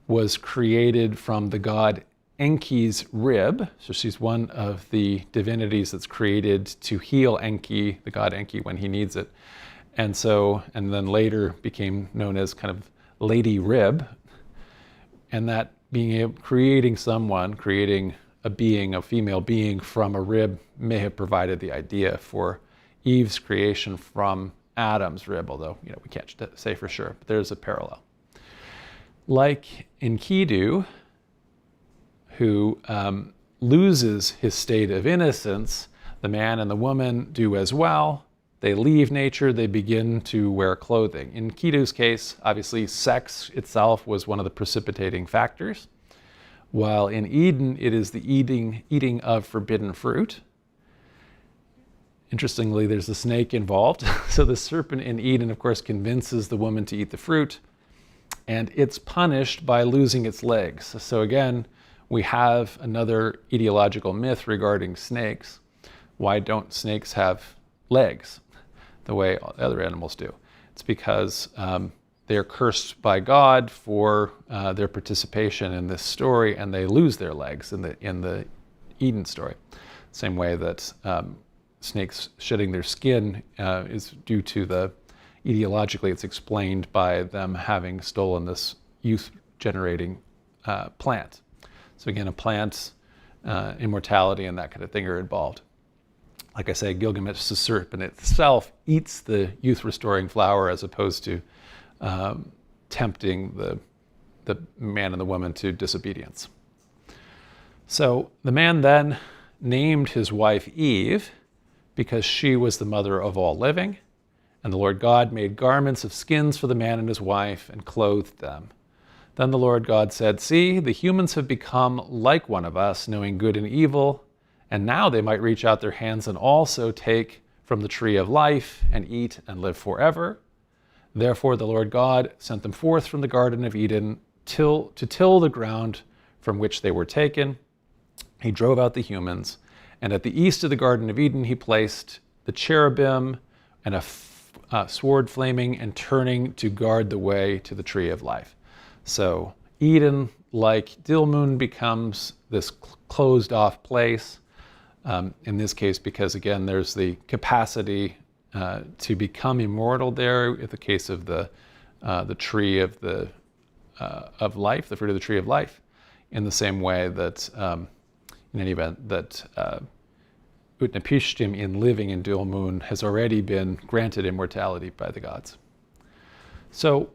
was created from the god Enki's rib. So she's one of the divinities that's created to heal Enki, the god Enki, when he needs it. And then later became known as kind of Lady Rib. And that creating a being, a female being from a rib may have provided the idea for Eve's creation from Adam's rib, although we can't say for sure, but there's a parallel. Like Enkidu, who loses his state of innocence, the man and the woman do as well. They leave nature, they begin to wear clothing. In Enkidu's case, obviously sex itself was one of the precipitating factors, while in Eden it is the eating of forbidden fruit. Interestingly, there's a snake involved. So the serpent in Eden, of course, convinces the woman to eat the fruit, and it's punished by losing its legs. So again, we have another etiological myth regarding snakes. Why don't snakes have legs the way other animals do? It's because they're cursed by God for their participation in this story, and they lose their legs in the Eden story. Same way that snakes shedding their skin is due to etiologically it's explained by them having stolen this youth-generating plant. So again, a plant's immortality and that kind of thing are involved. Like I say, Gilgamesh, the serpent itself, eats the youth-restoring flower as opposed to tempting the man and the woman to disobedience. So the man then named his wife Eve because she was the mother of all living. And the Lord God made garments of skins for the man and his wife and clothed them. Then the Lord God said, "See, the humans have become like one of us, knowing good and evil, and now they might reach out their hands and also take from the tree of life and eat and live forever." Therefore the Lord God sent them forth from the Garden of Eden to till the ground from which they were taken. He drove out the humans, and at the east of the Garden of Eden he placed the cherubim and a sword flaming and turning to guard the way to the tree of life. So Eden, like Dilmun, becomes this closed off place. In this case, because again, there's the capacity to become immortal there. In the case of the tree of life, the fruit of the tree of life, in the same way that, in any event, that Utnapishtim in living in Dilmun has already been granted immortality by the gods. So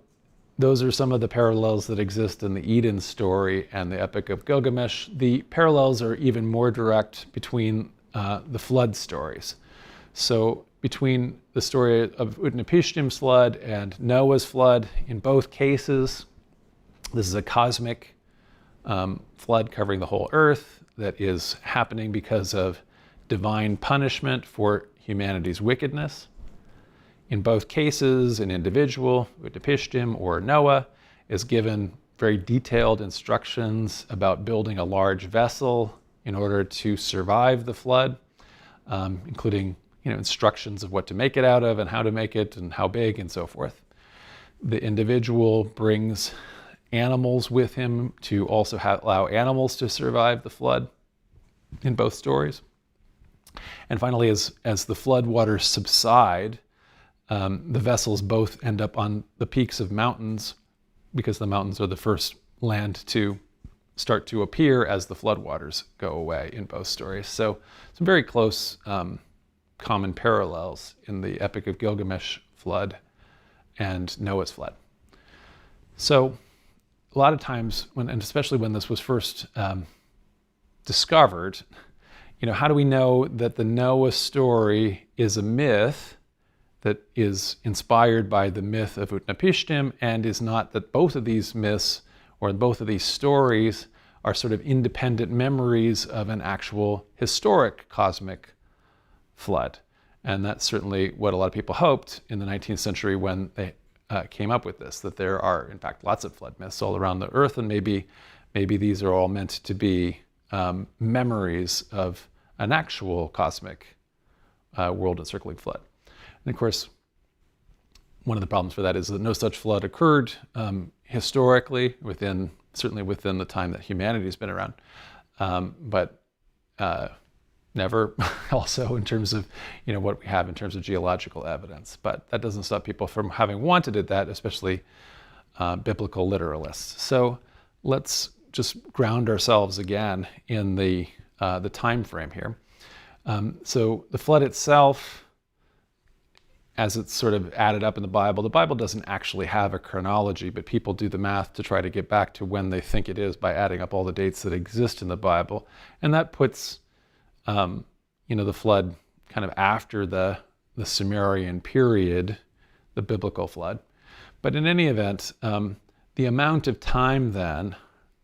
those are some of the parallels that exist in the Eden story and the Epic of Gilgamesh. The parallels are even more direct between the flood stories. So between the story of Utnapishtim's flood and Noah's flood, in both cases, this is a cosmic flood covering the whole earth that is happening because of divine punishment for humanity's wickedness. In both cases, an individual, Utnapishtim or Noah, is given very detailed instructions about building a large vessel in order to survive the flood, including instructions of what to make it out of and how to make it and how big and so forth. The individual brings animals with him to also allow animals to survive the flood in both stories. And finally, as the flood waters subside, the vessels both end up on the peaks of mountains because the mountains are the first land to start to appear as the floodwaters go away in both stories. So some very close common parallels in the Epic of Gilgamesh flood and Noah's flood. So a lot of times, and especially when this was first discovered, how do we know that the Noah story is a myth that is inspired by the myth of Utnapishtim, and is not that both of these myths or both of these stories are sort of independent memories of an actual historic cosmic flood? And that's certainly what a lot of people hoped in the 19th century when they came up with this, that there are, in fact, lots of flood myths all around the earth, and maybe these are all meant to be memories of an actual cosmic world-encircling flood. And of course, one of the problems for that is that no such flood occurred historically, certainly within the time that humanity's been around, but never also in terms of what we have in terms of geological evidence. But that doesn't stop people from having wanted that, especially biblical literalists. So let's just ground ourselves again in the time frame here. So the flood itself, as it's sort of added up in the Bible doesn't actually have a chronology, but people do the math to try to get back to when they think it is by adding up all the dates that exist in the Bible. And that puts the flood kind of after the Sumerian period, the biblical flood. But in any event, the amount of time then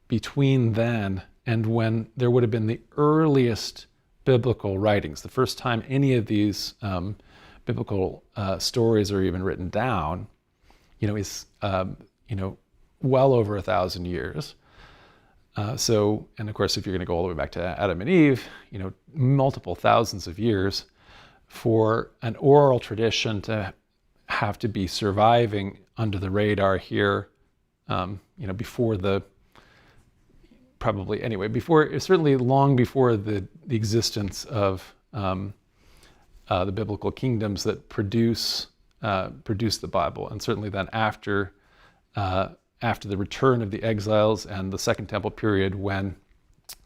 between then and when there would have been the earliest biblical writings, the first time any of these biblical stories are even written down, is well over 1,000 years. And of course, if you're going to go all the way back to Adam and Eve, multiple thousands of years for an oral tradition to have to be surviving under the radar here, certainly long before the existence of the biblical kingdoms that produce the Bible, and certainly then after the return of the exiles and the Second Temple period, when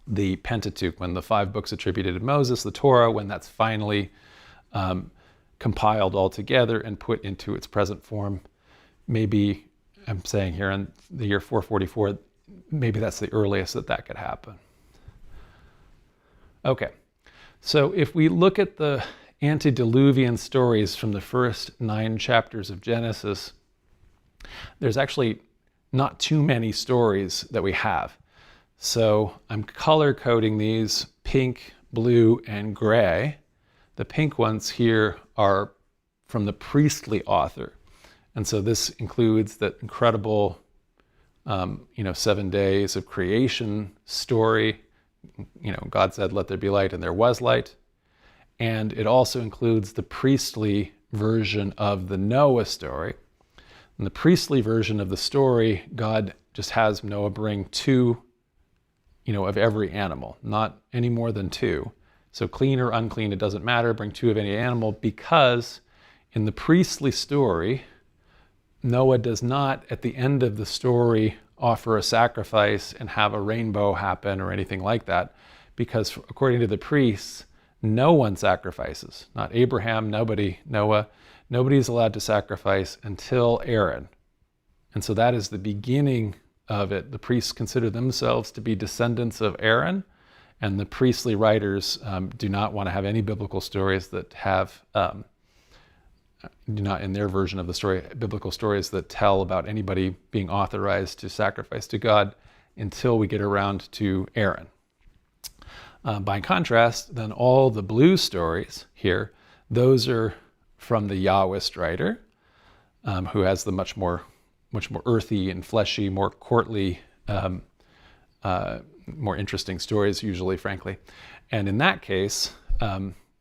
the Pentateuch, when the 5 books attributed to Moses, the Torah, when that's finally compiled all together and put into its present form, maybe, I'm saying here in the year 444, maybe that's the earliest that could happen. Okay, so if we look at the Antediluvian stories from the first 9 chapters of Genesis, there's actually not too many stories that we have. So I'm color coding these pink, blue, and gray. The pink ones here are from the priestly author. And so this includes that incredible 7 days of creation story. God said, "Let there be light," and there was light. And it also includes the priestly version of the Noah story. In the priestly version of the story, God just has Noah bring 2, of every animal, not any more than 2. So clean or unclean, it doesn't matter, bring 2 of any animal, because in the priestly story, Noah does not, at the end of the story, offer a sacrifice and have a rainbow happen or anything like that, because according to the priests, no one sacrifices. Not Abraham, Noah. Nobody's allowed to sacrifice until Aaron. And so that is the beginning of it. The priests consider themselves to be descendants of Aaron, and the priestly writers do not want to have any biblical stories that have, do not in their version of the story, biblical stories that tell about anybody being authorized to sacrifice to God until we get around to Aaron. By contrast, then all the blue stories here, those are from the Yahwist writer, who has the much more earthy and fleshy, more courtly, more interesting stories usually, frankly. And in that case,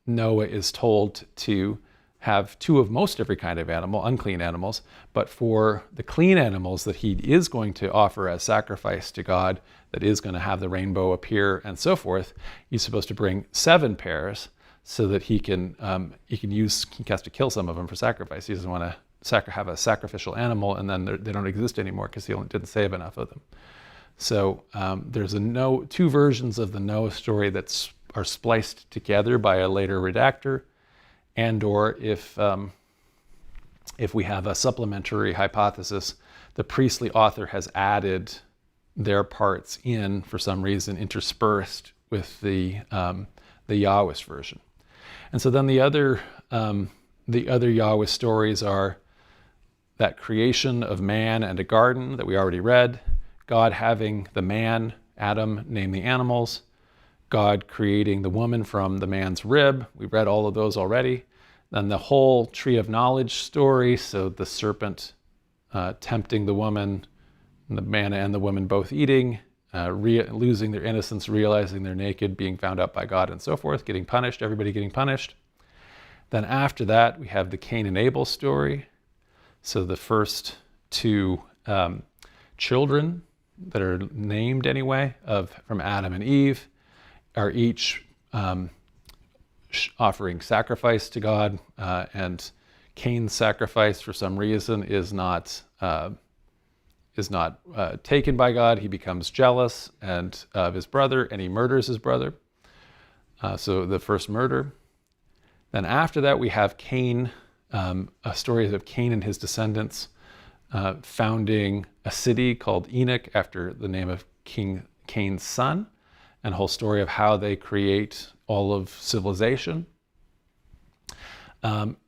Noah is told to have 2 of most every kind of animal, unclean animals, but for the clean animals that he is going to offer as sacrifice to God, that is going to have the rainbow appear and so forth, he's supposed to bring 7 pairs. so that he can has to kill some of them for sacrifice. He doesn't want to have a sacrificial animal and then they don't exist anymore because he didn't save enough of them. So there's two versions of the Noah story that are spliced together by a later redactor, and or if we have a supplementary hypothesis, the priestly author has added their parts in for some reason, interspersed with the Yahwist version. And so then the other Yahwist stories are that creation of man and a garden that we already read, God having the man, Adam, name the animals, God creating the woman from the man's rib. We read all of those already. Then the whole tree of knowledge story, so the serpent tempting the woman, and the man and the woman both eating, losing their innocence, realizing they're naked, being found out by God, and so forth, getting punished, everybody getting punished. Then after that, we have the Cain and Abel story. So the first two children that are named anyway, from Adam and Eve, are each offering sacrifice to God, and Cain's sacrifice, for some reason, is not taken by God. He becomes jealous of his brother, and he murders his brother. So the first murder. Then after that, we have Cain, a story of Cain and his descendants founding a city called Enoch after the name of King Cain's son, and a whole story of how they create all of civilization.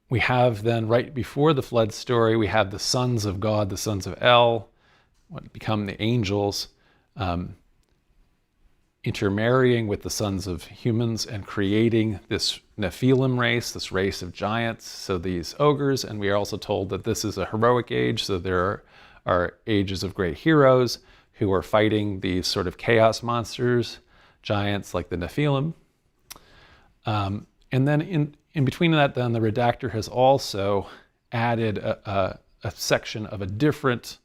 We have then, right before the flood story, we have the sons of God, the sons of El, what become the angels, intermarrying with the sons of humans and creating this Nephilim race, this race of giants, so these ogres. And we are also told that this is a heroic age, so there are ages of great heroes who are fighting these sort of chaos monsters, giants like the Nephilim. And then in between that, then the redactor has also added a section of a different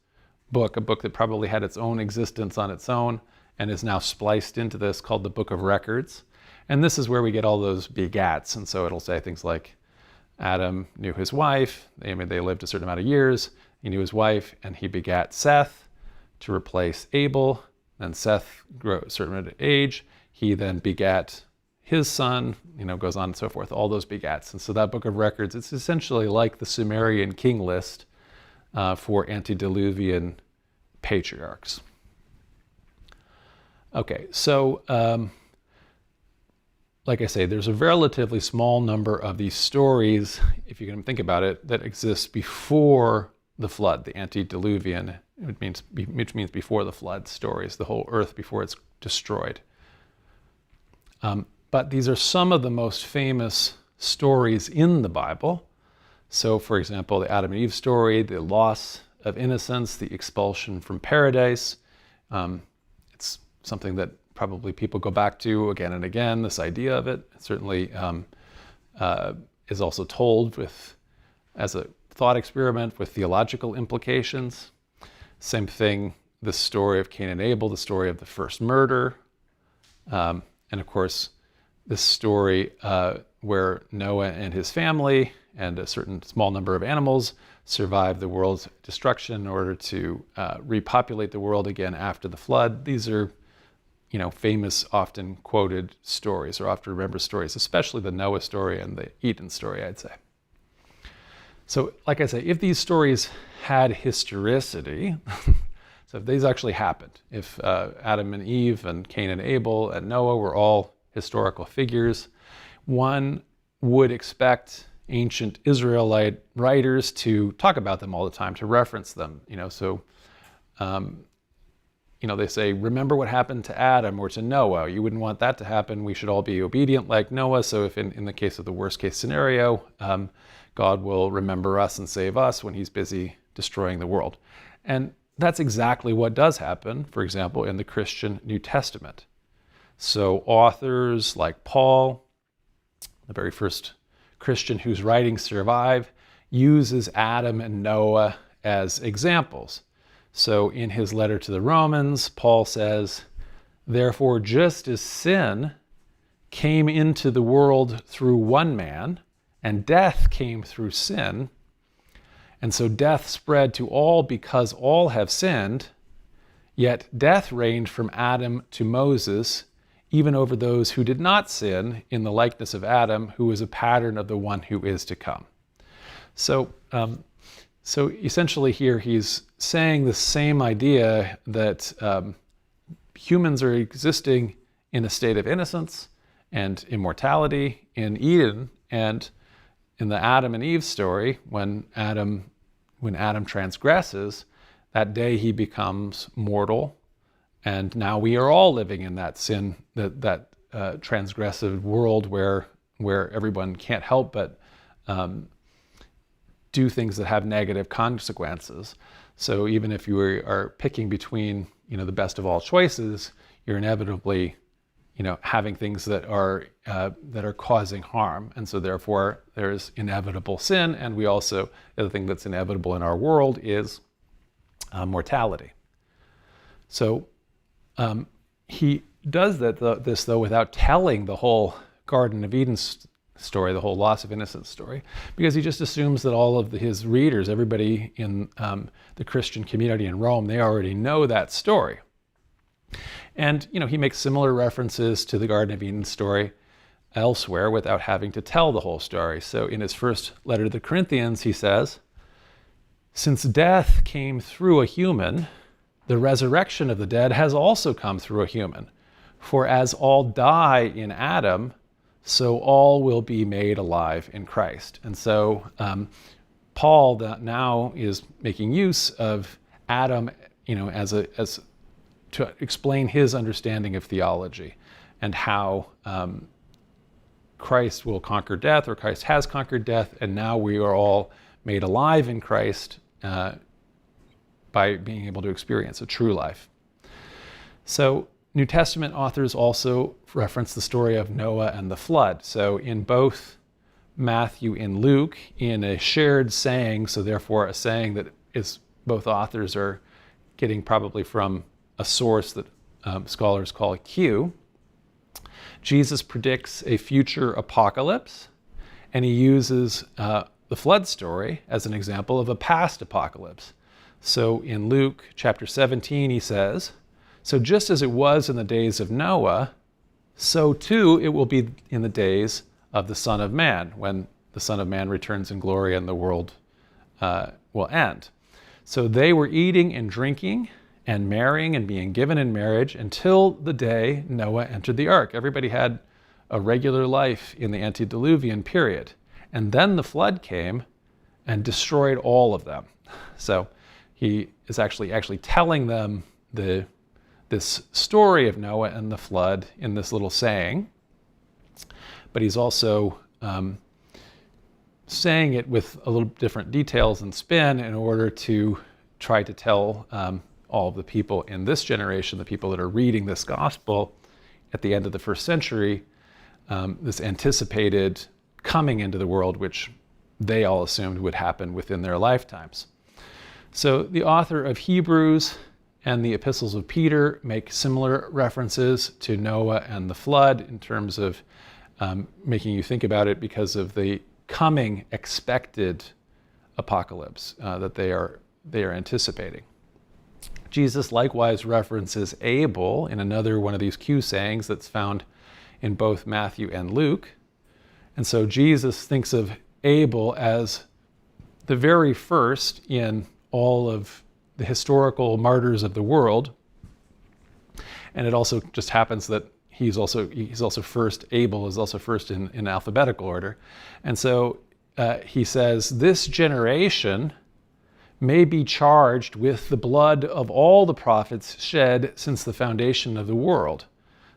book, a book that probably had its own existence on its own and is now spliced into this, called the Book of Records. And this is where we get all those begats. And so it'll say things like Adam knew his wife, they lived a certain amount of years, he knew his wife, and he begat Seth to replace Abel. Then Seth grew a certain amount of age, he then begat his son, goes on and so forth, all those begats. And so that Book of Records, it's essentially like the Sumerian king list for antediluvian patriarchs. Okay, so like I say, there's a relatively small number of these stories, if you can think about it, that exist before the flood, the antediluvian, which means before the flood stories, the whole earth before it's destroyed. But these are some of the most famous stories in the Bible. So, for example, the Adam and Eve story, the loss of innocence, the expulsion from paradise. It's something that probably people go back to again and again, this idea of it. It certainly is also told as a thought experiment with theological implications. Same thing, the story of Cain and Abel, the story of the first murder. And of course, this story where Noah and his family and a certain small number of animals survived the world's destruction in order to repopulate the world again after the flood. These are, famous, often quoted stories, or often remembered stories, especially the Noah story and the Eden story, I'd say. So, like I say, if these stories had historicity, so if these actually happened, if Adam and Eve and Cain and Abel and Noah were all historical figures, one would expect ancient Israelite writers to talk about them all the time, to reference them. They say, remember what happened to Adam or to Noah. You wouldn't want that to happen. We should all be obedient like Noah. So if in the case of the worst case scenario, God will remember us and save us when he's busy destroying the world. And that's exactly what does happen, for example, in the Christian New Testament. So authors like Paul, the very first Christian whose writings survive, uses Adam and Noah as examples. So in his letter to the Romans, Paul says, therefore, just as sin came into the world through one man, and death came through sin. And so death spread to all because all have sinned, yet death reigned from Adam to Moses, even over those who did not sin, in the likeness of Adam, who is a pattern of the one who is to come. So essentially here he's saying the same idea that humans are existing in a state of innocence and immortality in Eden, and in the Adam and Eve story, when Adam transgresses, that day he becomes mortal, and now we are all living in that sin, that transgressive world where everyone can't help but do things that have negative consequences. So even if you are picking between the best of all choices, you're inevitably having things that are causing harm, and so therefore there's inevitable sin. And we also, the other thing that's inevitable in our world is mortality. So he does this though without telling the whole Garden of Eden story, the whole loss of innocence story, because he just assumes that all of his readers, everybody in the Christian community in Rome, they already know that story. And he makes similar references to the Garden of Eden story elsewhere without having to tell the whole story. So in his first letter to the Corinthians, he says, "Since death came through a human, the resurrection of the dead has also come through a human. For as all die in Adam, so all will be made alive in Christ." And so Paul now is making use of Adam, as to explain his understanding of theology and how Christ will conquer death, or Christ has conquered death, and now we are all made alive in Christ by being able to experience a true life. So New Testament authors also reference the story of Noah and the flood. So in both Matthew and Luke, in a shared saying, so therefore a saying that is both authors are getting probably from a source that scholars call a Q, Jesus predicts a future apocalypse, and he uses the flood story as an example of a past apocalypse. So in Luke chapter 17, he says, "So just as it was in the days of Noah, so too it will be in the days of the Son of Man, when the Son of Man returns in glory and the world will end. So they were eating and drinking and marrying and being given in marriage until the day Noah entered the ark." Everybody had a regular life in the Antediluvian period. And then the flood came and destroyed all of them. So he is actually telling them this story of Noah and the flood in this little saying, but he's also saying it with a little different details and spin in order to try to tell all of the people in this generation, the people that are reading this gospel at the end of the first century, this anticipated coming into the world, which they all assumed would happen within their lifetimes. So the author of Hebrews and the epistles of Peter make similar references to Noah and the flood in terms of making you think about it because of the coming expected apocalypse that they are anticipating. Jesus likewise references Abel in another one of these Q sayings that's found in both Matthew and Luke. And so Jesus thinks of Abel as the very first in all of the historical martyrs of the world. And it also just happens that he's also first, Abel is also first in alphabetical order. And so he says, "This generation may be charged with the blood of all the prophets shed since the foundation of the world."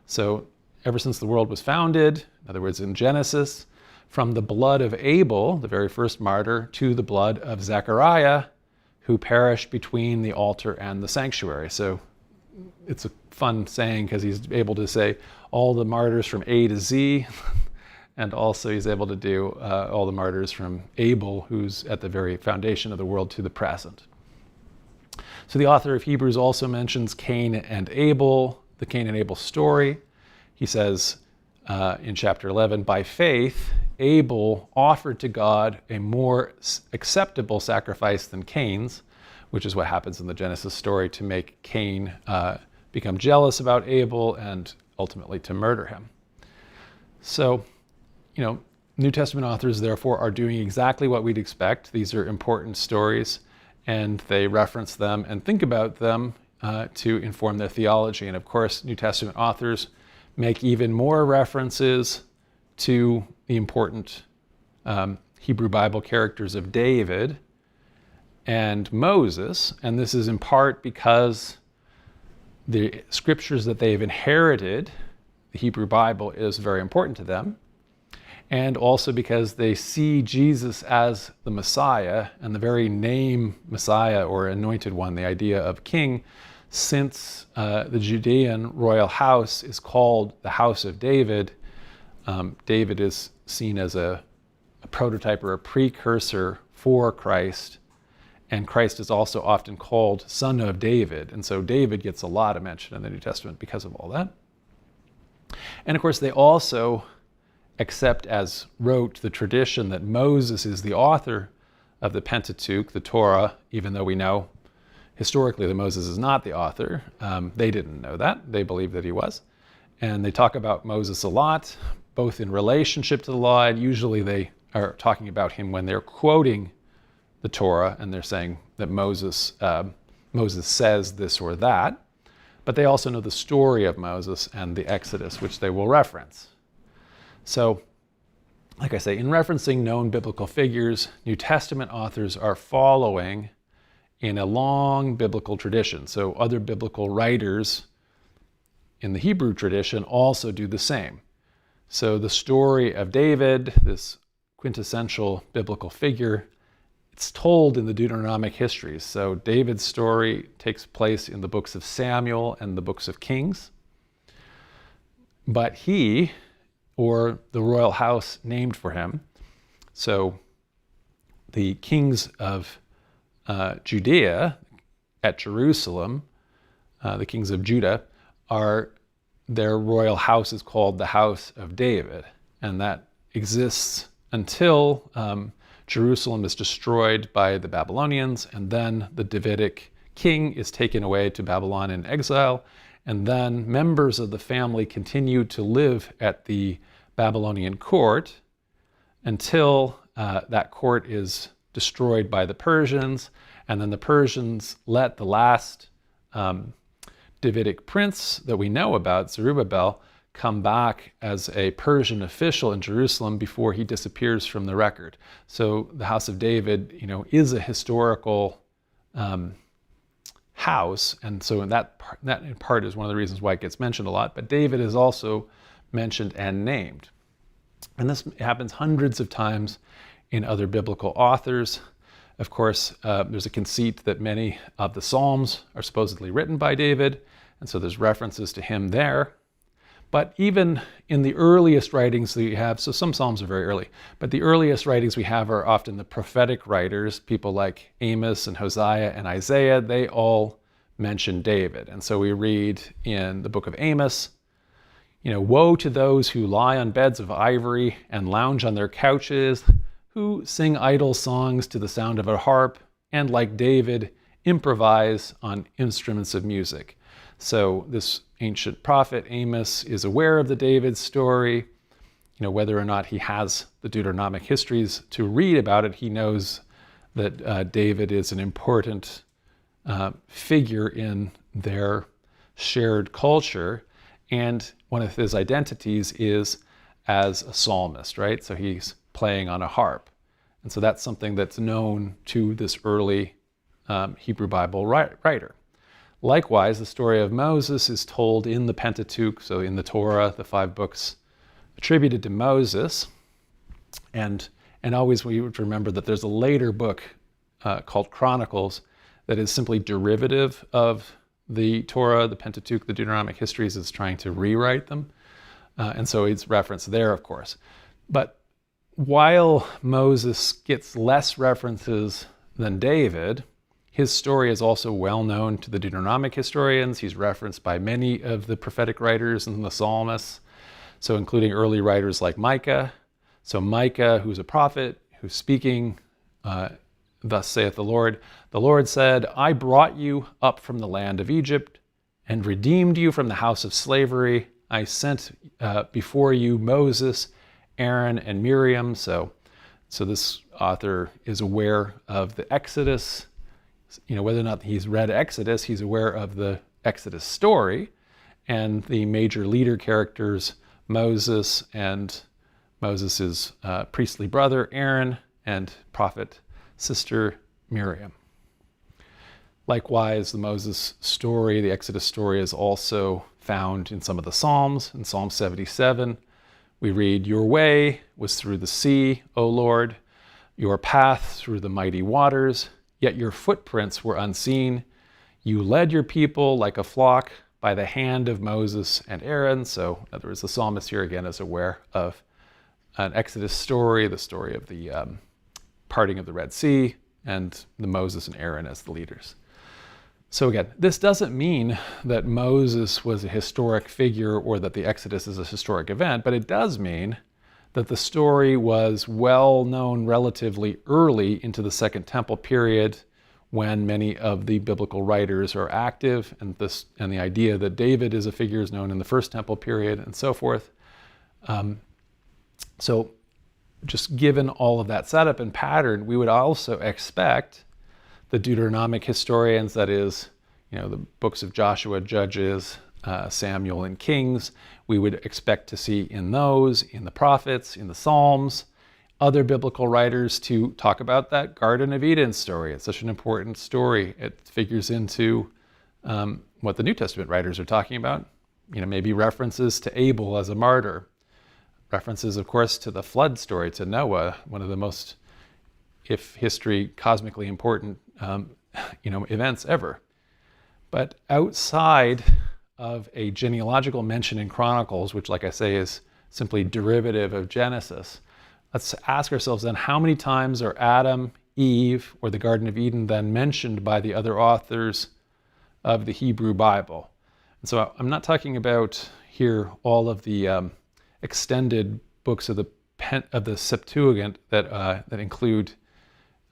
So ever since the world was founded, in other words, in Genesis, from the blood of Abel, the very first martyr, to the blood of Zechariah, who perished between the altar and the sanctuary. So it's a fun saying because he's able to say all the martyrs from A to Z, and also he's able to do all the martyrs from Abel, who's at the very foundation of the world, to the present. So the author of Hebrews also mentions Cain and Abel, the Cain and Abel story. He says, in chapter 11, by faith, Abel offered to God a more acceptable sacrifice than Cain's, which is what happens in the Genesis story to make Cain become jealous about Abel and ultimately to murder him. So, New Testament authors, therefore, are doing exactly what we'd expect. These are important stories, and they reference them and think about them to inform their theology. And of course, New Testament authors make even more references to the important Hebrew Bible characters of David and Moses. And this is in part because the scriptures that they've inherited, the Hebrew Bible, is very important to them. And also because they see Jesus as the Messiah, and the very name Messiah or Anointed One, the idea of king, since the Judean royal house is called the House of David, David is seen as a prototype or a precursor for Christ, and Christ is also often called Son of David, and so David gets a lot of mention in the New Testament because of all that. And of course, they also accept as rote the tradition that Moses is the author of the Pentateuch, the Torah, even though we know historically that Moses is not the author. They didn't know that. They believed that he was. And they talk about Moses a lot, both in relationship to the law, and usually they are talking about him when they're quoting the Torah, and they're saying that Moses says this or that. But they also know the story of Moses and the Exodus, which they will reference. So, like I say, in referencing known biblical figures, New Testament authors are following in a long biblical tradition. So other biblical writers in the Hebrew tradition also do the same. So the story of David, this quintessential biblical figure, it's told in the Deuteronomic histories. So David's story takes place in the books of Samuel and the books of Kings. But he, or the royal house named for him, so the kings of Judea at Jerusalem, the kings of Judah, their royal house is called the House of David, and that exists until Jerusalem is destroyed by the Babylonians, and then the Davidic king is taken away to Babylon in exile, and then members of the family continue to live at the Babylonian court until that court is destroyed by the Persians, and then the Persians let the last Davidic prince that we know about, Zerubbabel, come back as a Persian official in Jerusalem before he disappears from the record. So the House of David, is a historical house, and so that in part is one of the reasons why it gets mentioned a lot. But David is also mentioned and named, and this happens hundreds of times in other biblical authors. Of course, there's a conceit that many of the Psalms are supposedly written by David, and so there's references to him there. But even in the earliest writings that we have, so some Psalms are very early, but the earliest writings we have are often the prophetic writers, people like Amos and Hosea and Isaiah. They all mention David. And so we read in the book of Amos, woe to those who lie on beds of ivory and lounge on their couches, who sing idle songs to the sound of a harp, and like David, improvise on instruments of music. So this ancient prophet Amos is aware of the David story. Whether or not he has the Deuteronomic histories to read about it, he knows that David is an important figure in their shared culture. And one of his identities is as a psalmist, right? So he's playing on a harp. And so that's something that's known to this early Hebrew Bible writer. Likewise, the story of Moses is told in the Pentateuch, so in the Torah, the 5 books attributed to Moses. And always we would remember that there's a later book called Chronicles that is simply derivative of the Torah, the Pentateuch, the Deuteronomic histories. Is trying to rewrite them. And so it's referenced there, of course. But while Moses gets less references than David, his story is also well known to the Deuteronomic historians. He's referenced by many of the prophetic writers and the psalmists. So including early writers like Micah. So Micah, who's a prophet, who's speaking, thus saith the Lord said, I brought you up from the land of Egypt and redeemed you from the house of slavery. I sent before you Moses, Aaron, and Miriam. So this author is aware of the Exodus. Whether or not he's read Exodus, he's aware of the Exodus story and the major leader characters, Moses and Moses' priestly brother, Aaron, and prophet sister, Miriam. Likewise, the Moses story, the Exodus story, is also found in some of the Psalms. In Psalm 77, we read, your way was through the sea, O Lord, your path through the mighty waters, yet your footprints were unseen. You led your people like a flock by the hand of Moses and Aaron. So, in other words, the psalmist here again is aware of an Exodus story, the story of the parting of the Red Sea, and the Moses and Aaron as the leaders. So again, this doesn't mean that Moses was a historic figure or that the Exodus is a historic event, but it does mean that the story was well known relatively early into the Second Temple period, when many of the biblical writers are active, and the idea that David is a figure is known in the First Temple period, and so forth. So just given all of that setup and pattern, we would also expect the Deuteronomic historians, that is, the books of Joshua, Judges, Samuel, and Kings, we would expect to see in those, in the prophets, in the Psalms, other biblical writers to talk about that Garden of Eden story. It's such an important story. It figures into what the New Testament writers are talking about. Maybe references to Abel as a martyr. References, of course, to the flood story, to Noah, one of the most, if history, cosmically important, events ever. But outside of a genealogical mention in Chronicles, which, like I say, is simply derivative of Genesis, let's ask ourselves then, how many times are Adam, Eve, or the Garden of Eden then mentioned by the other authors of the Hebrew Bible? And so I'm not talking about here all of the extended books of the Septuagint that include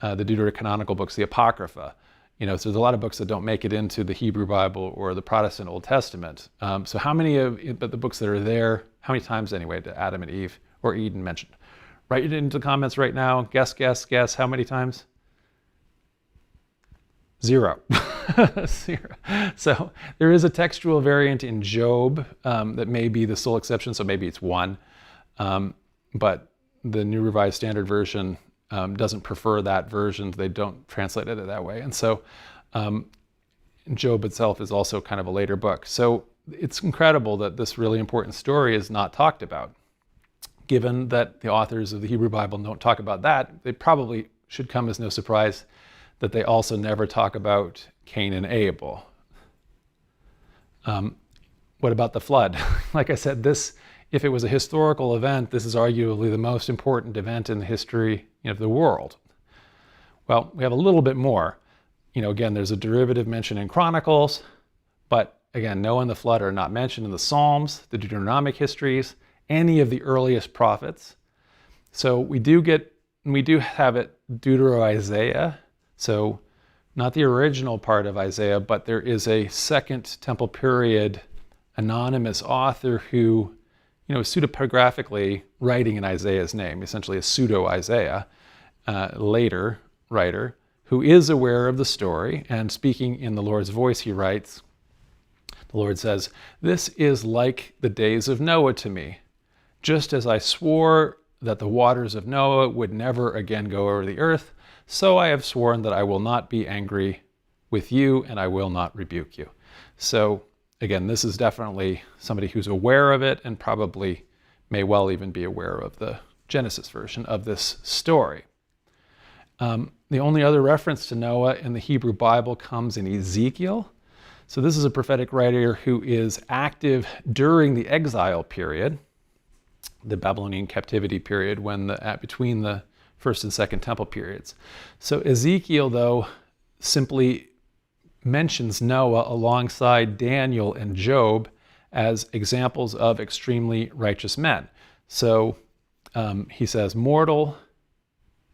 the deuterocanonical books, the Apocrypha. So there's a lot of books that don't make it into the Hebrew Bible or the Protestant Old Testament. So how many of the books that are there, how many times anyway did Adam and Eve or Eden mentioned? Write it into the comments right now. Guess. How many times? 0. 0. So there is a textual variant in Job that may be the sole exception, so maybe it's 1. But the New Revised Standard Version doesn't prefer that version. They don't translate it that way. And so Job itself is also kind of a later book. So it's incredible that this really important story is not talked about. Given that the authors of the Hebrew Bible don't talk about that, it probably should come as no surprise that they also never talk about Cain and Abel. What about the flood? Like I said, if it was a historical event, this is arguably the most important event in the history of the world. Well, we have a little bit more. Again, there's a derivative mention in Chronicles, but again, Noah and the flood are not mentioned in the Psalms, the Deuteronomic histories, any of the earliest prophets. So we do have it Deutero-Isaiah, so not the original part of Isaiah, but there is a Second Temple period anonymous author who, pseudepigraphically writing in Isaiah's name, essentially a pseudo-Isaiah, later writer, who is aware of the story, and speaking in the Lord's voice, he writes, the Lord says, "This is like the days of Noah to me. Just as I swore that the waters of Noah would never again go over the earth, so I have sworn that I will not be angry with you and I will not rebuke you." So again, this is definitely somebody who's aware of it and probably may well even be aware of the Genesis version of this story. The only other reference to Noah in the Hebrew Bible comes in Ezekiel. So this is a prophetic writer who is active during the exile period, the Babylonian captivity period, between the First and Second Temple periods. So Ezekiel, though, simply mentions Noah alongside Daniel and Job as examples of extremely righteous men. So he says, mortal,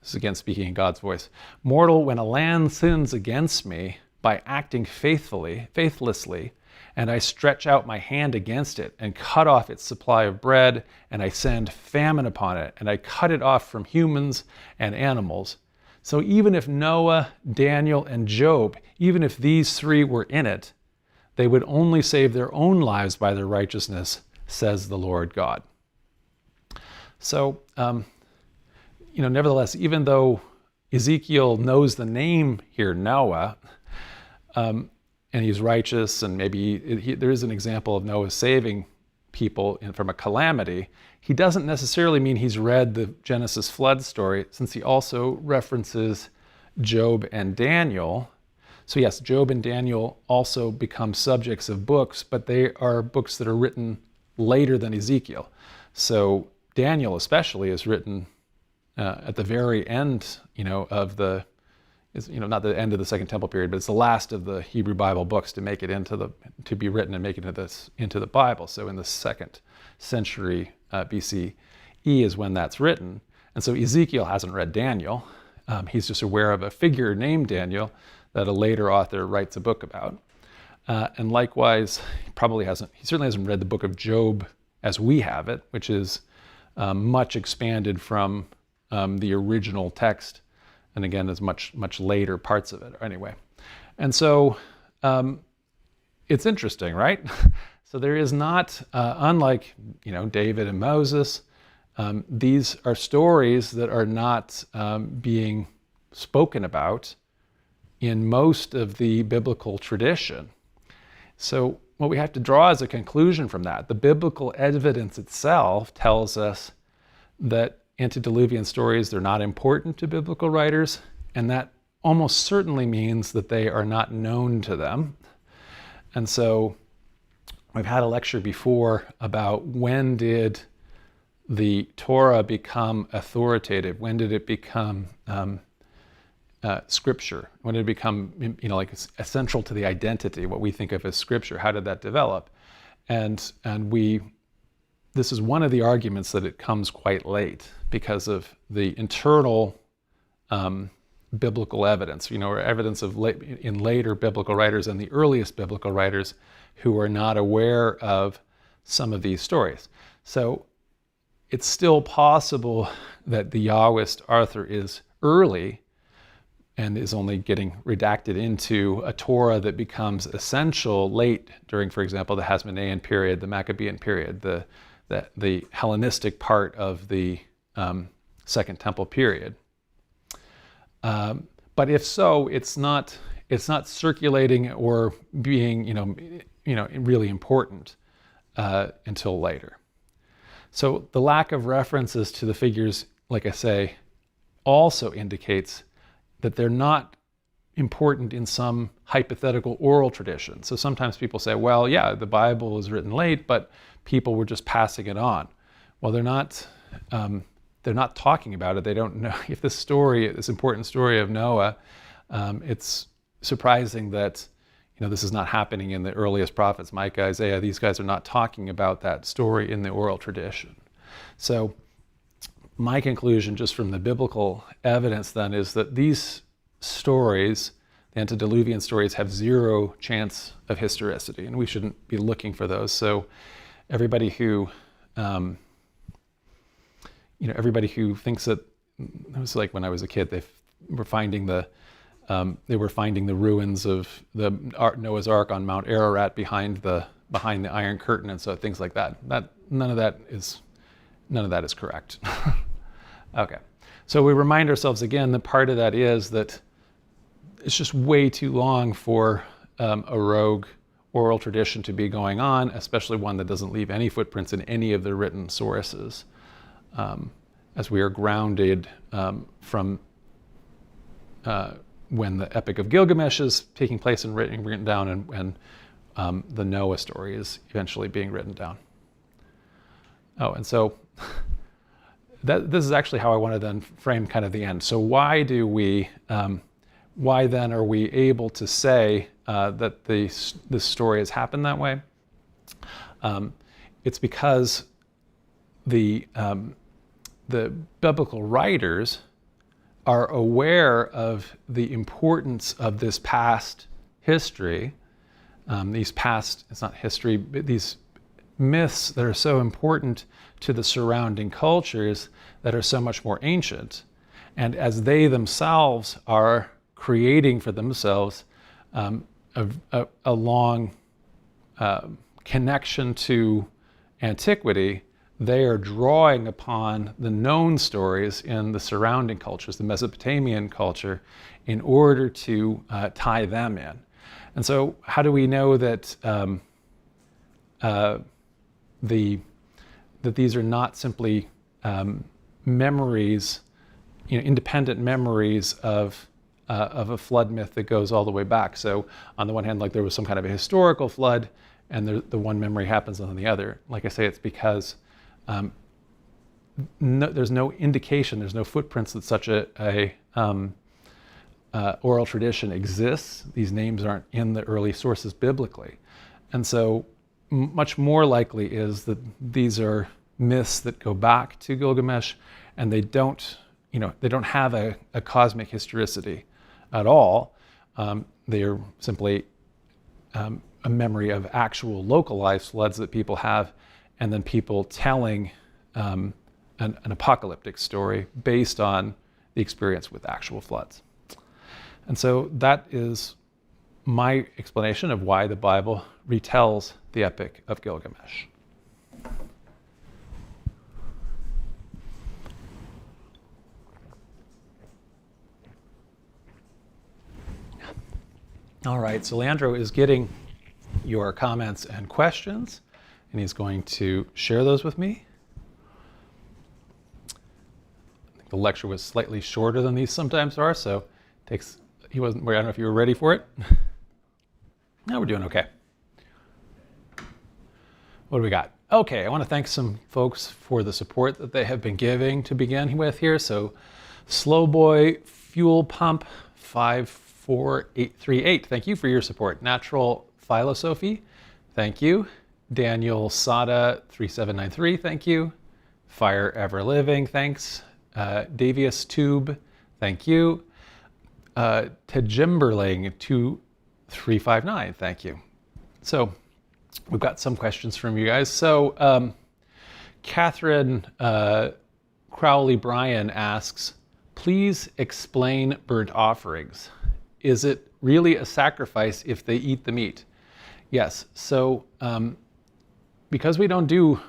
this is again speaking in God's voice, mortal, when a land sins against me by acting faithlessly, and I stretch out my hand against it and cut off its supply of bread, and I send famine upon it, and I cut it off from humans and animals. So even if Noah, Daniel, and Job, even if these three were in it, they would only save their own lives by their righteousness, says the Lord God. So, nevertheless, even though Ezekiel knows the name here, Noah, and he's righteous, and maybe there is an example of Noah saving people from a calamity, he doesn't necessarily mean he's read the Genesis flood story, since he also references Job and Daniel. So yes, Job and Daniel also become subjects of books, but they are books that are written later than Ezekiel. So Daniel especially is written at the very end, of not the end of the Second Temple period, but it's the last of the Hebrew Bible books to make it to be written and make it into the Bible. So in the 2nd century BCE is when that's written. And so Ezekiel hasn't read Daniel. He's just aware of a figure named Daniel that a later author writes a book about. And likewise, he certainly hasn't read the book of Job as we have it, which is much expanded from the original text. And again, there's much later parts of it anyway. And so it's interesting, right? So there is not, unlike David and Moses, these are stories that are not being spoken about in most of the biblical tradition. So what we have to draw as a conclusion from that, the biblical evidence itself tells us that antediluvian stories, they're not important to biblical writers, and that almost certainly means that they are not known to them. And so we've had a lecture before about when did the Torah become authoritative? When did it become scripture? When did it become essential to the identity, what we think of as scripture? How did that develop? And this is one of the arguments that it comes quite late because of the internal biblical evidence, or evidence in later biblical writers and the earliest biblical writers who are not aware of some of these stories. So it's still possible that the Yahwist Arthur is early and is only getting redacted into a Torah that becomes essential late during, for example, the Hasmonean period, the Maccabean period, the Hellenistic part of the Second Temple period. But if so, it's not circulating or being really important until later. So the lack of references to the figures, like I say, also indicates that they're not important in some hypothetical oral tradition. So sometimes people say, well, yeah, the Bible was written late, but people were just passing it on. Well, they're not talking about it. They don't know if this important story of Noah, it's surprising that this is not happening in the earliest prophets, Micah, Isaiah. These guys are not talking about that story in the oral tradition. So my conclusion just from the biblical evidence then is that these stories, the antediluvian stories, have zero chance of historicity, and we shouldn't be looking for those. So everybody who thinks that, it was like when I was a kid, they were finding the ruins of the Noah's Ark on Mount Ararat behind the Iron Curtain, and so things like that. None of that is correct. Okay, so we remind ourselves again that part of that is that it's just way too long for a rogue oral tradition to be going on, especially one that doesn't leave any footprints in any of the written sources, as we are grounded from when the Epic of Gilgamesh is taking place and written down, and the Noah story is eventually being written down. Oh, and so this is actually how I want to then frame kind of the end. So why then are we able to say that this story has happened that way? It's because the biblical writers are aware of the importance of this past history, it's not history, but these myths that are so important to the surrounding cultures that are so much more ancient. And as they themselves are creating for themselves a long connection to antiquity, they are drawing upon the known stories in the surrounding cultures, the Mesopotamian culture, in order to tie them in. And so how do we know that that these are not simply memories, independent memories of a flood myth that goes all the way back? So on the one hand, like there was some kind of a historical flood, and the one memory happens on the other. Like I say, it's because there's no indication, there's no footprints that such a oral tradition exists. These names aren't in the early sources biblically. And so much more likely is that these are myths that go back to Gilgamesh, and they don't have a cosmic historicity at all. They are simply a memory of actual localized floods that people have, and then people telling an apocalyptic story based on the experience with actual floods. And so that is my explanation of why the Bible retells the Epic of Gilgamesh. All right, so Leandro is getting your comments and questions, and he's going to share those with me. I think the lecture was slightly shorter than these sometimes are, so I don't know if you were ready for it. No, we're doing okay. What do we got? Okay, I want to thank some folks for the support that they have been giving to begin with here. So Slowboy Fuel Pump 54838, thank you for your support. Natural Philosophy, thank you. Daniel Sada 3793, thank you. Fire Ever Living, thanks. Davius Tube, thank you. Tejimberling 2359, thank you. So we've got some questions from you guys. So Catherine Crowley Bryan asks, please explain burnt offerings. Is it really a sacrifice if they eat the meat? Yes. So because we don't do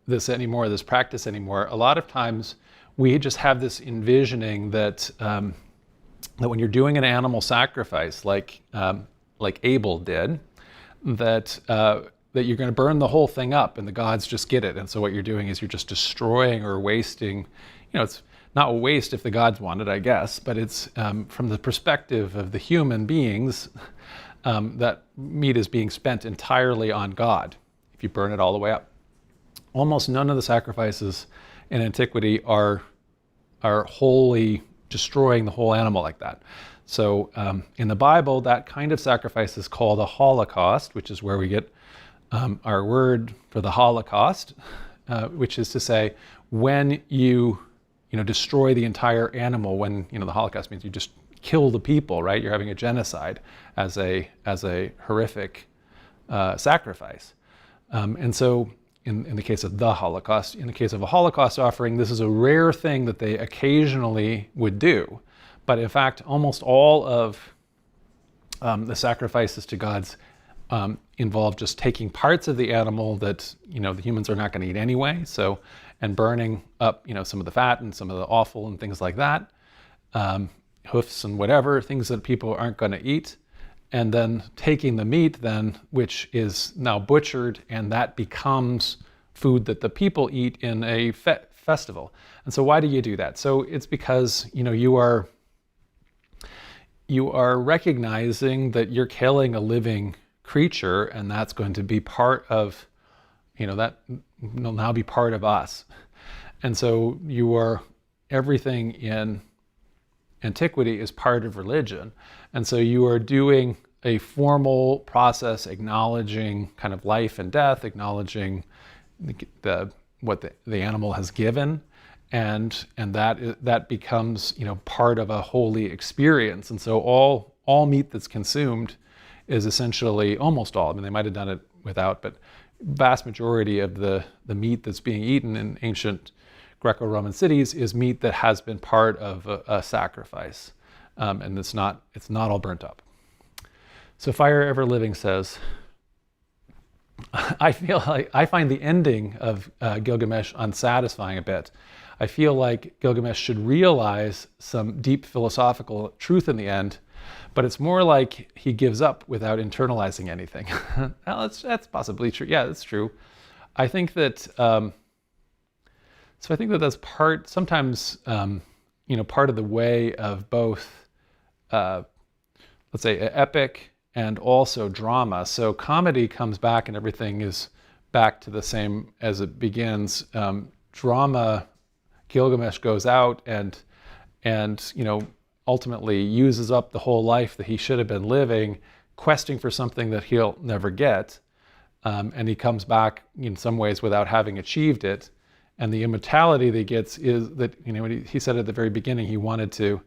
this anymore, this practice anymore, a lot of times we just have this envisioning that that when you're doing an animal sacrifice, like Abel did, that you're going to burn the whole thing up, and the gods just get it. And so what you're doing is you're just destroying or wasting. It's not a waste if the gods want it, I guess, but it's from the perspective of the human beings, that meat is being spent entirely on God if you burn it all the way up. Almost none of the sacrifices in antiquity are wholly destroying the whole animal like that. So in the Bible, that kind of sacrifice is called a holocaust, which is where we get our word for the Holocaust, which is to say, when you destroy the entire animal, when the Holocaust means you just kill the people, right? You're having a genocide as a horrific sacrifice. And so in the case of the Holocaust, in the case of a Holocaust offering, this is a rare thing that they occasionally would do. But in fact, almost all of the sacrifices to gods involve just taking parts of the animal that the humans are not going to eat anyway. So, and burning up some of the fat and some of the offal and things like that, hoofs and whatever, things that people aren't going to eat, and then taking the meat then, which is now butchered, and that becomes food that the people eat in a festival. And so why do you do that? So it's because you are recognizing that you're killing a living creature, and that's going to be part of that will now be part of us. And so everything in antiquity is part of religion. And so you are doing a formal process acknowledging kind of life and death, acknowledging what the animal has given, and that becomes, you know, part of a holy experience. And so all meat that's consumed is essentially, almost all, I mean, they might have done it without, but vast majority of the meat that's being eaten in ancient Greco-Roman cities is meat that has been part of a sacrifice, and it's not all burnt up. So Fire Ever Living says, I find the ending of Gilgamesh unsatisfying a bit. I feel like Gilgamesh should realize some deep philosophical truth in the end, but it's more like he gives up without internalizing anything. Well, that's possibly true. Yeah, that's true. I think that. So I think that that's sometimes, you know, part of the way of both, let's say, epic and also drama. So comedy comes back and everything is back to the same as it begins. Drama, Gilgamesh goes out and you know, ultimately uses up the whole life that he should have been living, questing for something that he'll never get, and he comes back in some ways without having achieved it. And the immortality that he gets is that, you know, he said at the very beginning he wanted to,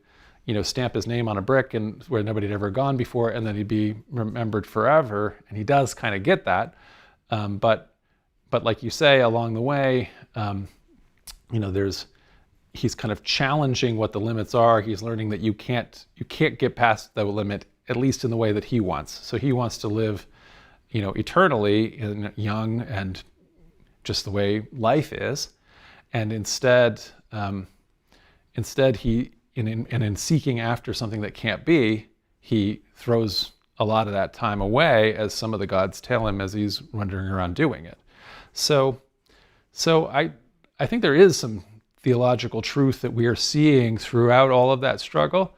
you know, stamp his name on a brick and where nobody had ever gone before, and then he'd be remembered forever. And he does kind of get that, but like you say, along the way, you know, he's kind of challenging what the limits are. He's learning that you can't get past the limit, at least in the way that he wants. So he wants to live, you know, eternally and young and just the way life is. And instead he, in seeking after something that can't be, he throws a lot of that time away, as some of the gods tell him as he's wandering around doing it. So I think there is some theological truth that we are seeing throughout all of that struggle.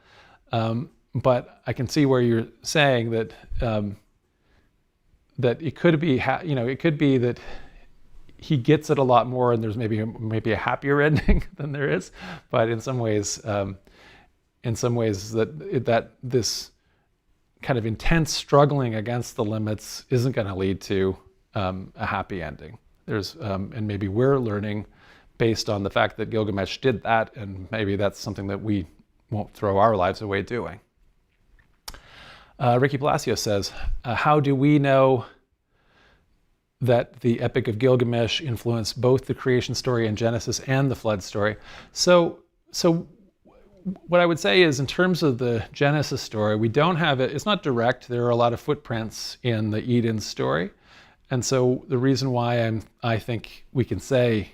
But I can see where you're saying that that it could be, you know, it could be that he gets it a lot more, and there's maybe a happier ending than there is. But in some ways that this kind of intense struggling against the limits isn't going to lead to a happy ending. And maybe we're learning based on the fact that Gilgamesh did that, and maybe that's something that we won't throw our lives away doing. Ricky Palacio says, how do we know that the Epic of Gilgamesh influenced both the creation story in Genesis and the flood story? So what I would say is, in terms of the Genesis story, we don't have it, it's not direct. There are a lot of footprints in the Eden story. And so the reason why I think we can say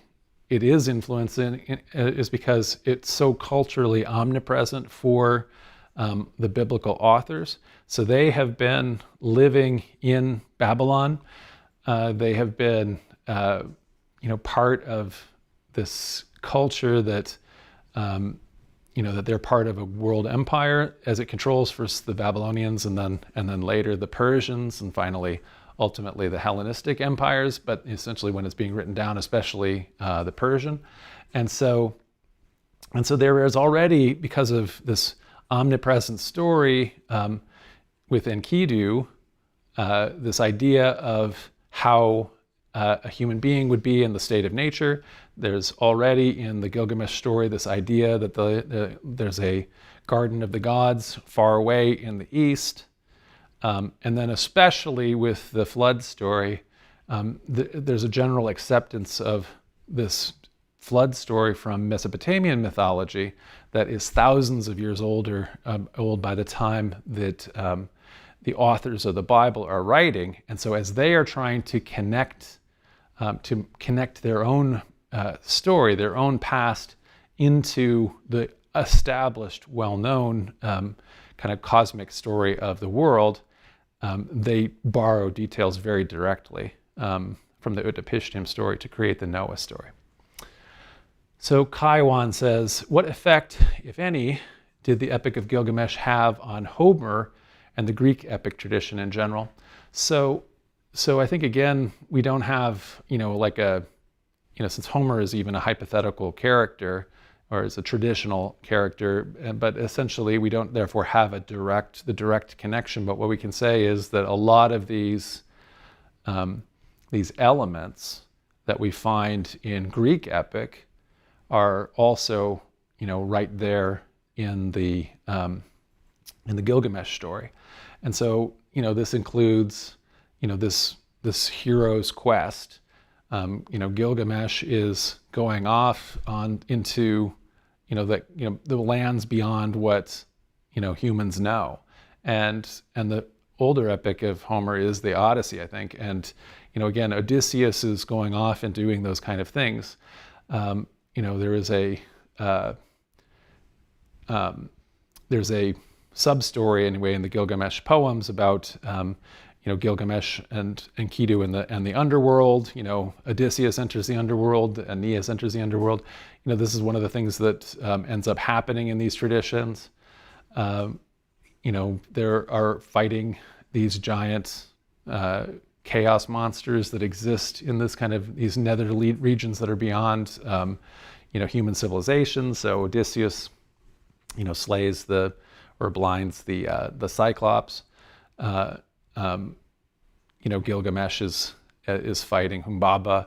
it is influencing is because it's so culturally omnipresent for the biblical authors. So they have been living in Babylon. They have been, you know, part of this culture that, you know, that they're part of a world empire as it controls first the Babylonians and then later the Persians, and finally, ultimately, the Hellenistic empires. But essentially, when it's being written down, especially the Persian, and so there is already, because of this omnipresent story with Enkidu, this idea of how a human being would be in the state of nature. There's already in the Gilgamesh story this idea that there's a garden of the gods far away in the east. And then especially with the flood story, there's a general acceptance of this flood story from Mesopotamian mythology that is thousands of years old by the time that the authors of the Bible are writing. And so as they are trying to connect their own story, their own past, into the established, well-known kind of cosmic story of the world, they borrow details very directly from the Utnapishtim story to create the Noah story. So Kaiwan says, what effect, if any, did the Epic of Gilgamesh have on Homer and the Greek epic tradition in general? So I think, again, we don't have, like since Homer is even a hypothetical character, or is a traditional character, but essentially we don't therefore have the direct connection. But what we can say is that a lot of these elements that we find in Greek epic are also, right there in the Gilgamesh story. And so, this includes, this hero's quest. Gilgamesh is going off into, the lands beyond what, humans know. And the older epic of Homer is the Odyssey, I think. And, again, Odysseus is going off and doing those kind of things. There is there's a sub-story anyway in the Gilgamesh poems about Gilgamesh and Enkidu and the underworld. Odysseus enters the underworld, Aeneas enters the underworld. This is one of the things that ends up happening in these traditions. There are fighting these giant chaos monsters that exist in these nether regions that are beyond human civilization. So Odysseus slays or blinds the Cyclops. Gilgamesh is fighting Humbaba,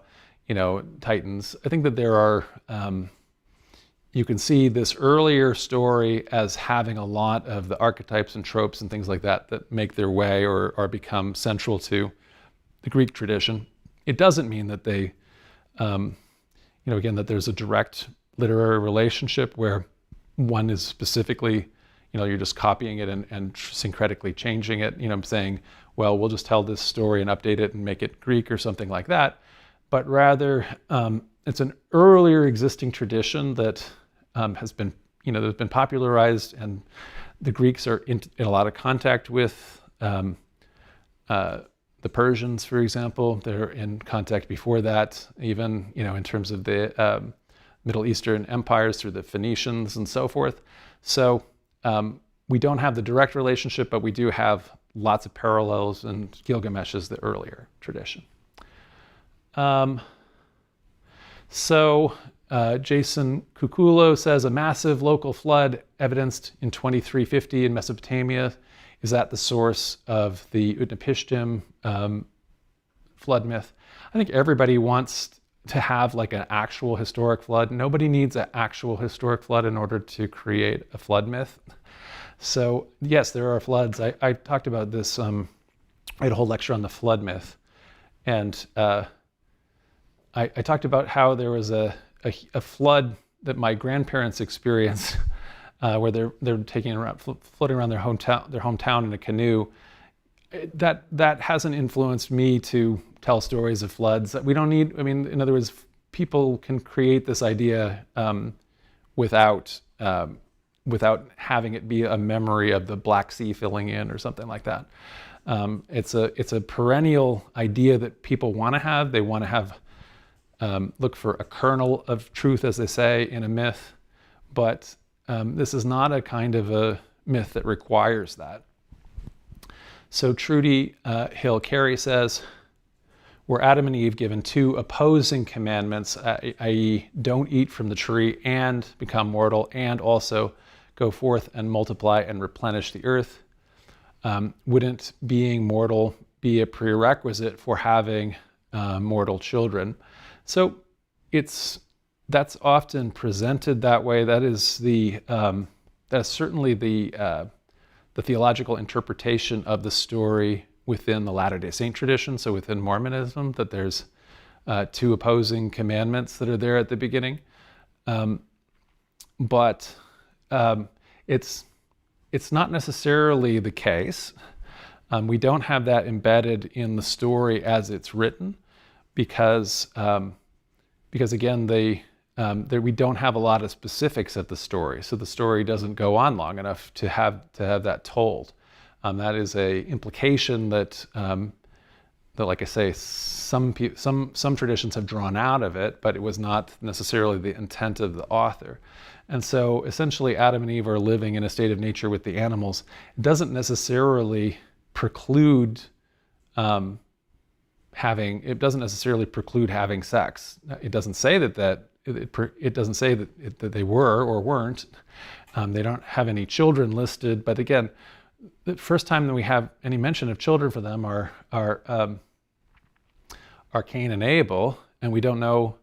Titans. I think that there are, you can see this earlier story as having a lot of the archetypes and tropes and things like that make their way or become central to the Greek tradition. It doesn't mean that they, again, that there's a direct literary relationship where one is specifically, you're just copying it and syncretically changing it, saying, well, we'll just tell this story and update it and make it Greek or something like that. But rather, it's an earlier existing tradition that has been, that's been popularized, and the Greeks are in a lot of contact with the Persians, for example. They're in contact before that, even, in terms of the Middle Eastern empires through the Phoenicians and so forth. So we don't have the direct relationship, but we do have lots of parallels, and Gilgamesh is the earlier tradition. Jason Kukulo says a massive local flood evidenced in 2350 in Mesopotamia is at the source of the Utnapishtim flood myth. I think everybody wants to have like an actual historic flood. Nobody needs an actual historic flood in order to create a flood myth. So yes, there are floods. I talked about this. I had a whole lecture on the flood myth, and I talked about how there was a flood that my grandparents experienced, where they're floating around their hometown in a canoe. That hasn't influenced me to tell stories of floods. We don't need. I mean, in other words, people can create this idea without having it be a memory of the Black Sea filling in or something like that. It's a perennial idea that people want to have. They want to have look for a kernel of truth, as they say, in a myth, but this is not a kind of a myth that requires that. So Trudy Hill Carey says, were Adam and Eve given two opposing commandments, i.e. don't eat from the tree and become mortal, and also go forth and multiply and replenish the earth, wouldn't being mortal be a prerequisite for having mortal children? So that's often presented that way. That is certainly the theological interpretation of the story within the Latter-day Saint tradition, so within Mormonism, that there's two opposing commandments that are there at the beginning. But it's not necessarily the case. We don't have that embedded in the story as it's written, because again, we don't have a lot of specifics of the story, so the story doesn't go on long enough to have that told. That is a implication that, like I say, some traditions have drawn out of it, but it was not necessarily the intent of the author. And so essentially Adam and Eve are living in a state of nature with the animals. It doesn't necessarily preclude having sex. It doesn't say that it doesn't say that they were or weren't. They don't have any children listed, but again, the first time that we have any mention of children for them are Cain and Abel, and we don't know,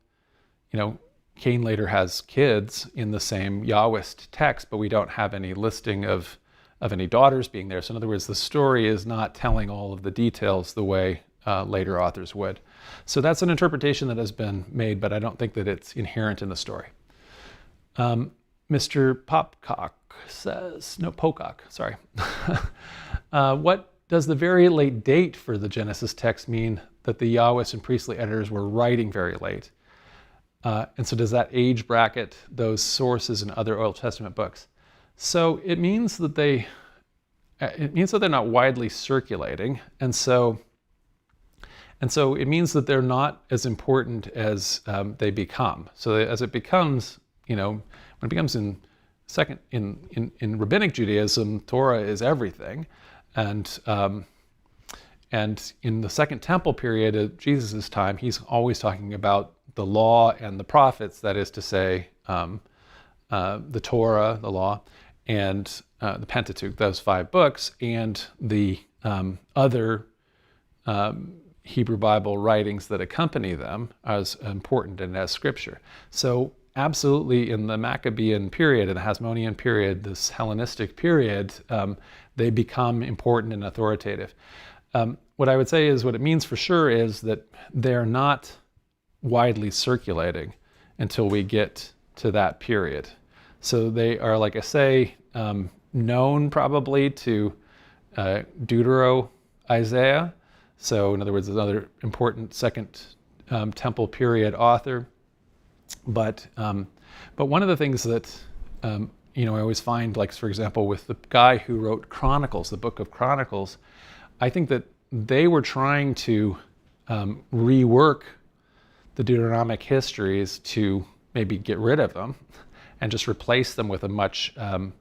Cain later has kids in the same Yahwist text, but we don't have any listing of any daughters being there. So in other words, the story is not telling all of the details the way later authors would. So that's an interpretation that has been made, but I don't think that it's inherent in the story. Mr. Pocock says, sorry. What does the very late date for the Genesis text mean that the Yahwist and priestly editors were writing very late? And so does that age bracket those sources in other Old Testament books? So it means that they're not widely circulating, and so it means that they're not as important as they become. So as it becomes, when it becomes in rabbinic Judaism, Torah is everything, and in the Second Temple period of Jesus' time, he's always talking about the law and the prophets, that is to say, the Torah, the law, and the Pentateuch, those 5 books, and the other Hebrew Bible writings that accompany them as important and as scripture. So absolutely in the Maccabean period and the Hasmonean period, this Hellenistic period, they become important and authoritative. What I would say is what it means for sure is that they're not widely circulating until we get to that period. So they are, like I say, known probably to Deutero-Isaiah. So in other words, another important Second Temple period author. But one of the things that I always find, like for example, with the guy who wrote Chronicles, the Book of Chronicles, I think that they were trying to rework the Deuteronomic histories to maybe get rid of them and just replace them with a much more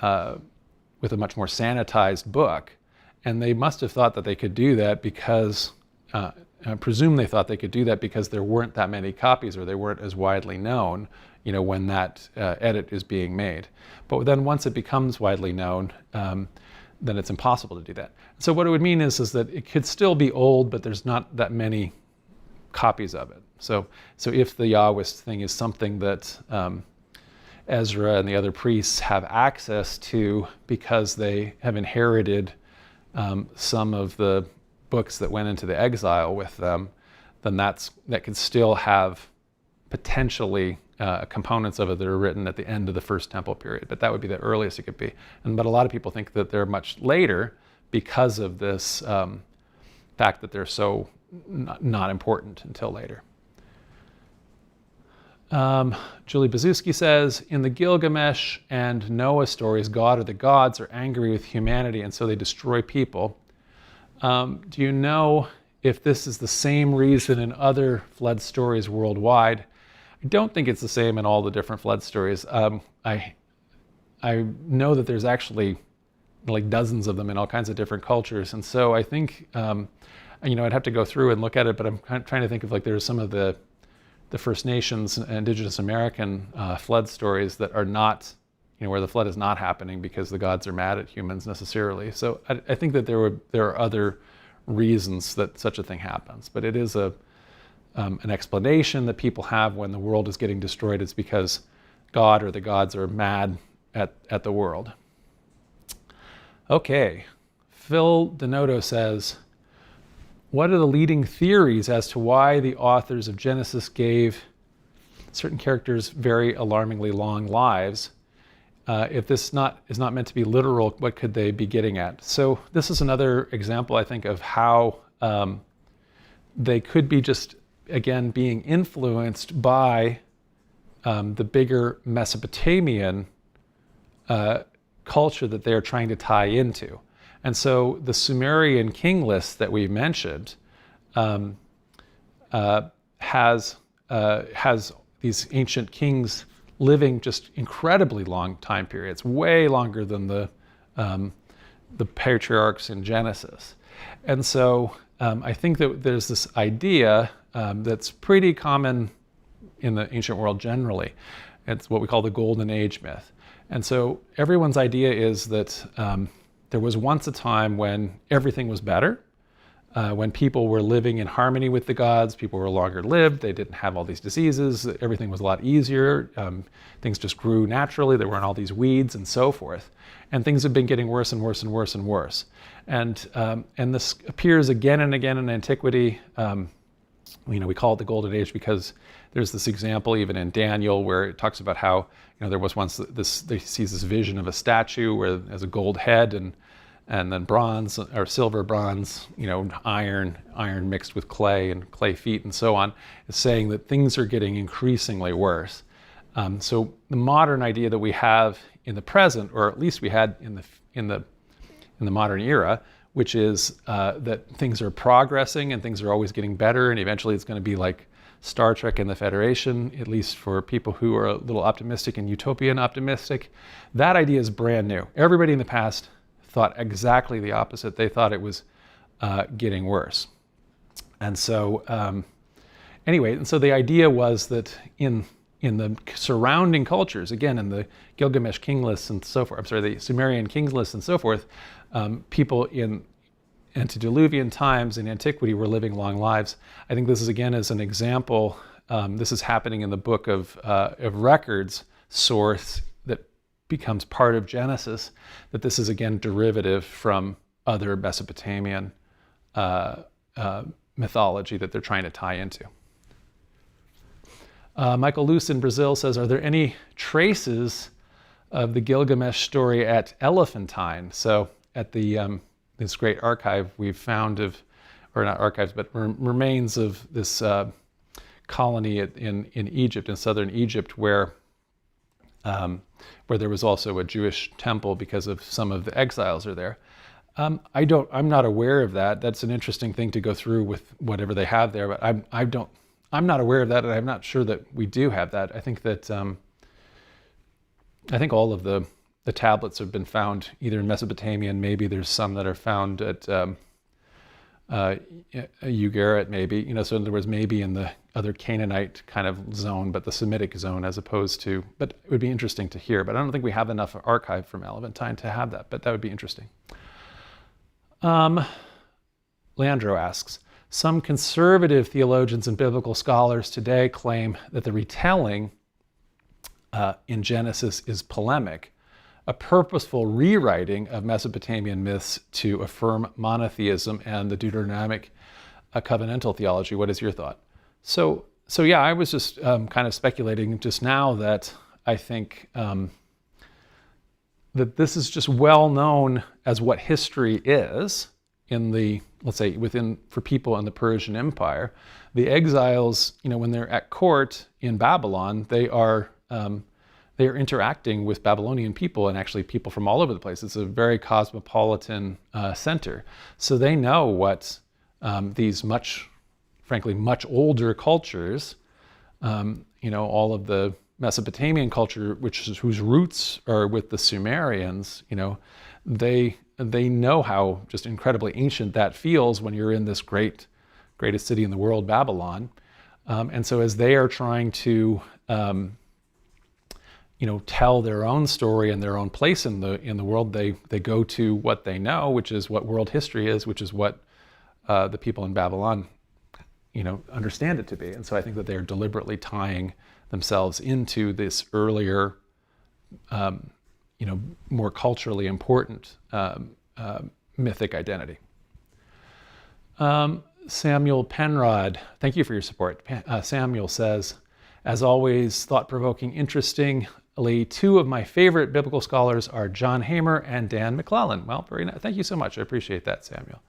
sanitized book. And they must have thought that they could do that because, I presume they thought they could do that because there weren't that many copies, or they weren't as widely known, when that edit is being made. But then once it becomes widely known, then it's impossible to do that. So what it would mean is that it could still be old, but there's not that many copies of it. So if the Yahwist thing is something that Ezra and the other priests have access to because they have inherited some of the books that went into the exile with them, then that could still have potentially components of it that are written at the end of the First Temple period. But that would be the earliest it could be. But a lot of people think that they're much later because of this fact that they're so not important until later. Julie Bazuski says, in the Gilgamesh and Noah stories, God or the gods are angry with humanity and so they destroy people. Do you know if this is the same reason in other flood stories worldwide? I don't think it's the same in all the different flood stories. I know that there's actually like dozens of them in all kinds of different cultures. And so I think, I'd have to go through and look at it, but I'm trying to think of there's some of the First Nations and Indigenous American flood stories that are not, where the flood is not happening because the gods are mad at humans necessarily. So I think that there are other reasons that such a thing happens, but it is an explanation that people have when the world is getting destroyed. It's because God or the gods are mad at the world. Okay, Phil Denoto says, what are the leading theories as to why the authors of Genesis gave certain characters very alarmingly long lives? If this is not meant to be literal, what could they be getting at? So this is another example, I think, of how they could be just, again, being influenced by the bigger Mesopotamian culture that they're trying to tie into. And so the Sumerian king list that we mentioned has these ancient kings living just incredibly long time periods, way longer than the patriarchs in Genesis. And so I think that there's this idea that's pretty common in the ancient world generally. It's what we call the Golden Age myth. And so everyone's idea is that there was once a time when everything was better, when people were living in harmony with the gods, people were longer lived, they didn't have all these diseases, everything was a lot easier, things just grew naturally, there weren't all these weeds and so forth. And things have been getting worse and worse and worse and worse. And this appears again and again in antiquity. We call it the Golden Age because there's this example even in Daniel where it talks about how there was once they sees this vision of a statue where it has a gold head and then bronze or silver, bronze, iron mixed with clay and clay feet and so on. Is saying that things are getting increasingly worse. So the modern idea that we have in the present, or at least we had in the modern era, which is that things are progressing and things are always getting better, and eventually it's going to be like Star Trek and the Federation, at least for people who are a little optimistic and utopian optimistic. That idea is brand new. Everybody in the past thought exactly the opposite. They thought it was getting worse. And so and so the idea was that in the surrounding cultures, again, in the Gilgamesh king lists and so forth, the Sumerian king lists and so forth, people in antediluvian times in antiquity were living long lives. I think this is, again, as an example, this is happening in the book of records source that becomes part of Genesis, that this is, again, derivative from other Mesopotamian mythology that they're trying to tie into. Michael Luce in Brazil says, are there any traces of the Gilgamesh story at Elephantine? So at the this great archive we've found of, or not archives, but remains of this colony in Egypt, in southern Egypt, where there was also a Jewish temple because of some of the exiles are there. I'm not aware of that. That's an interesting thing to go through with whatever they have there, but I'm not aware of that, and I'm not sure that we do have that. I think that I think all of the tablets have been found either in Mesopotamia, and maybe there's some that are found at Ugarit, maybe. So in other words, maybe in the other Canaanite kind of zone, but the Semitic zone as opposed to. But it would be interesting to hear. But I don't think we have enough archive from Elephantine to have that. But that would be interesting. Leandro asks, some conservative theologians and biblical scholars today claim that the retelling in Genesis is polemic, a purposeful rewriting of Mesopotamian myths to affirm monotheism and the Deuteronomic covenantal theology. What is your thought? So yeah, I was just kind of speculating just now that I think that this is just well known as what history is in the, let's say, for people in the Persian Empire. The exiles, when they're at court in Babylon, they are interacting with Babylonian people, and actually people from all over the place. It's a very cosmopolitan center. So they know what these frankly, much older cultures, all of the Mesopotamian culture, whose roots are with the Sumerians, they know how just incredibly ancient that feels when you're in this greatest city in the world, Babylon. And so as they are trying to tell their own story and their own place in the world, they go to what they know, which is what world history is, which is what the people in Babylon, understand it to be. And so I think that they're deliberately tying themselves into this earlier, more culturally important mythic identity. Samuel Penrod, thank you for your support. Samuel says, as always, thought-provoking, interesting. Two of my favorite biblical scholars are John Hamer and Dan McClellan. Well, very nice. Thank you so much. I appreciate that, Samuel.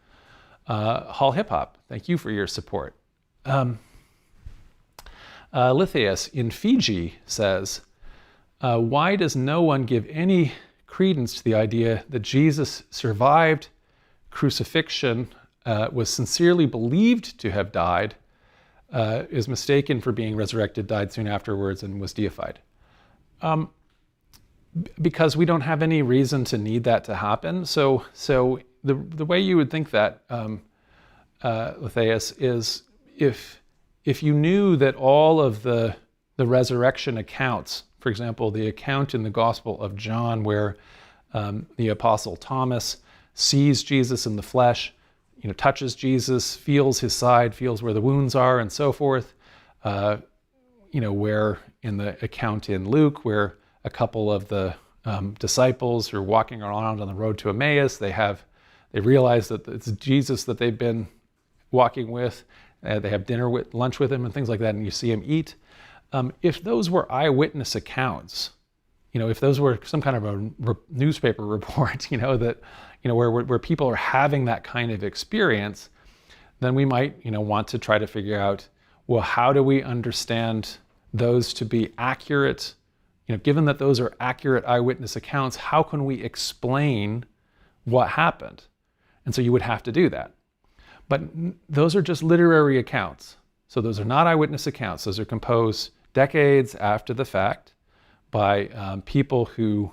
Hall Hip Hop, thank you for your support. Lithius in Fiji says, why does no one give any credence to the idea that Jesus survived crucifixion, was sincerely believed to have died, is mistaken for being resurrected, died soon afterwards, and was deified? Because we don't have any reason to need that to happen. So the way you would think that, Lithius, is if you knew that all of the the resurrection accounts. For example, the account in the Gospel of John where the Apostle Thomas sees Jesus in the flesh, touches Jesus, feels his side, feels where the wounds are, and so forth. Where in the account in Luke, where a couple of the disciples who are walking around on the road to Emmaus, they realize that it's Jesus that they've been walking with. They have lunch with him and things like that, and you see him eat. If those were eyewitness accounts, if those were some kind of a newspaper report, where people are having that kind of experience, then we might, want to try to figure out, well, how do we understand those to be accurate? Given that those are accurate eyewitness accounts, how can we explain what happened? And so you would have to do that. But those are just literary accounts. So those are not eyewitness accounts. Those are composed decades after the fact by people who,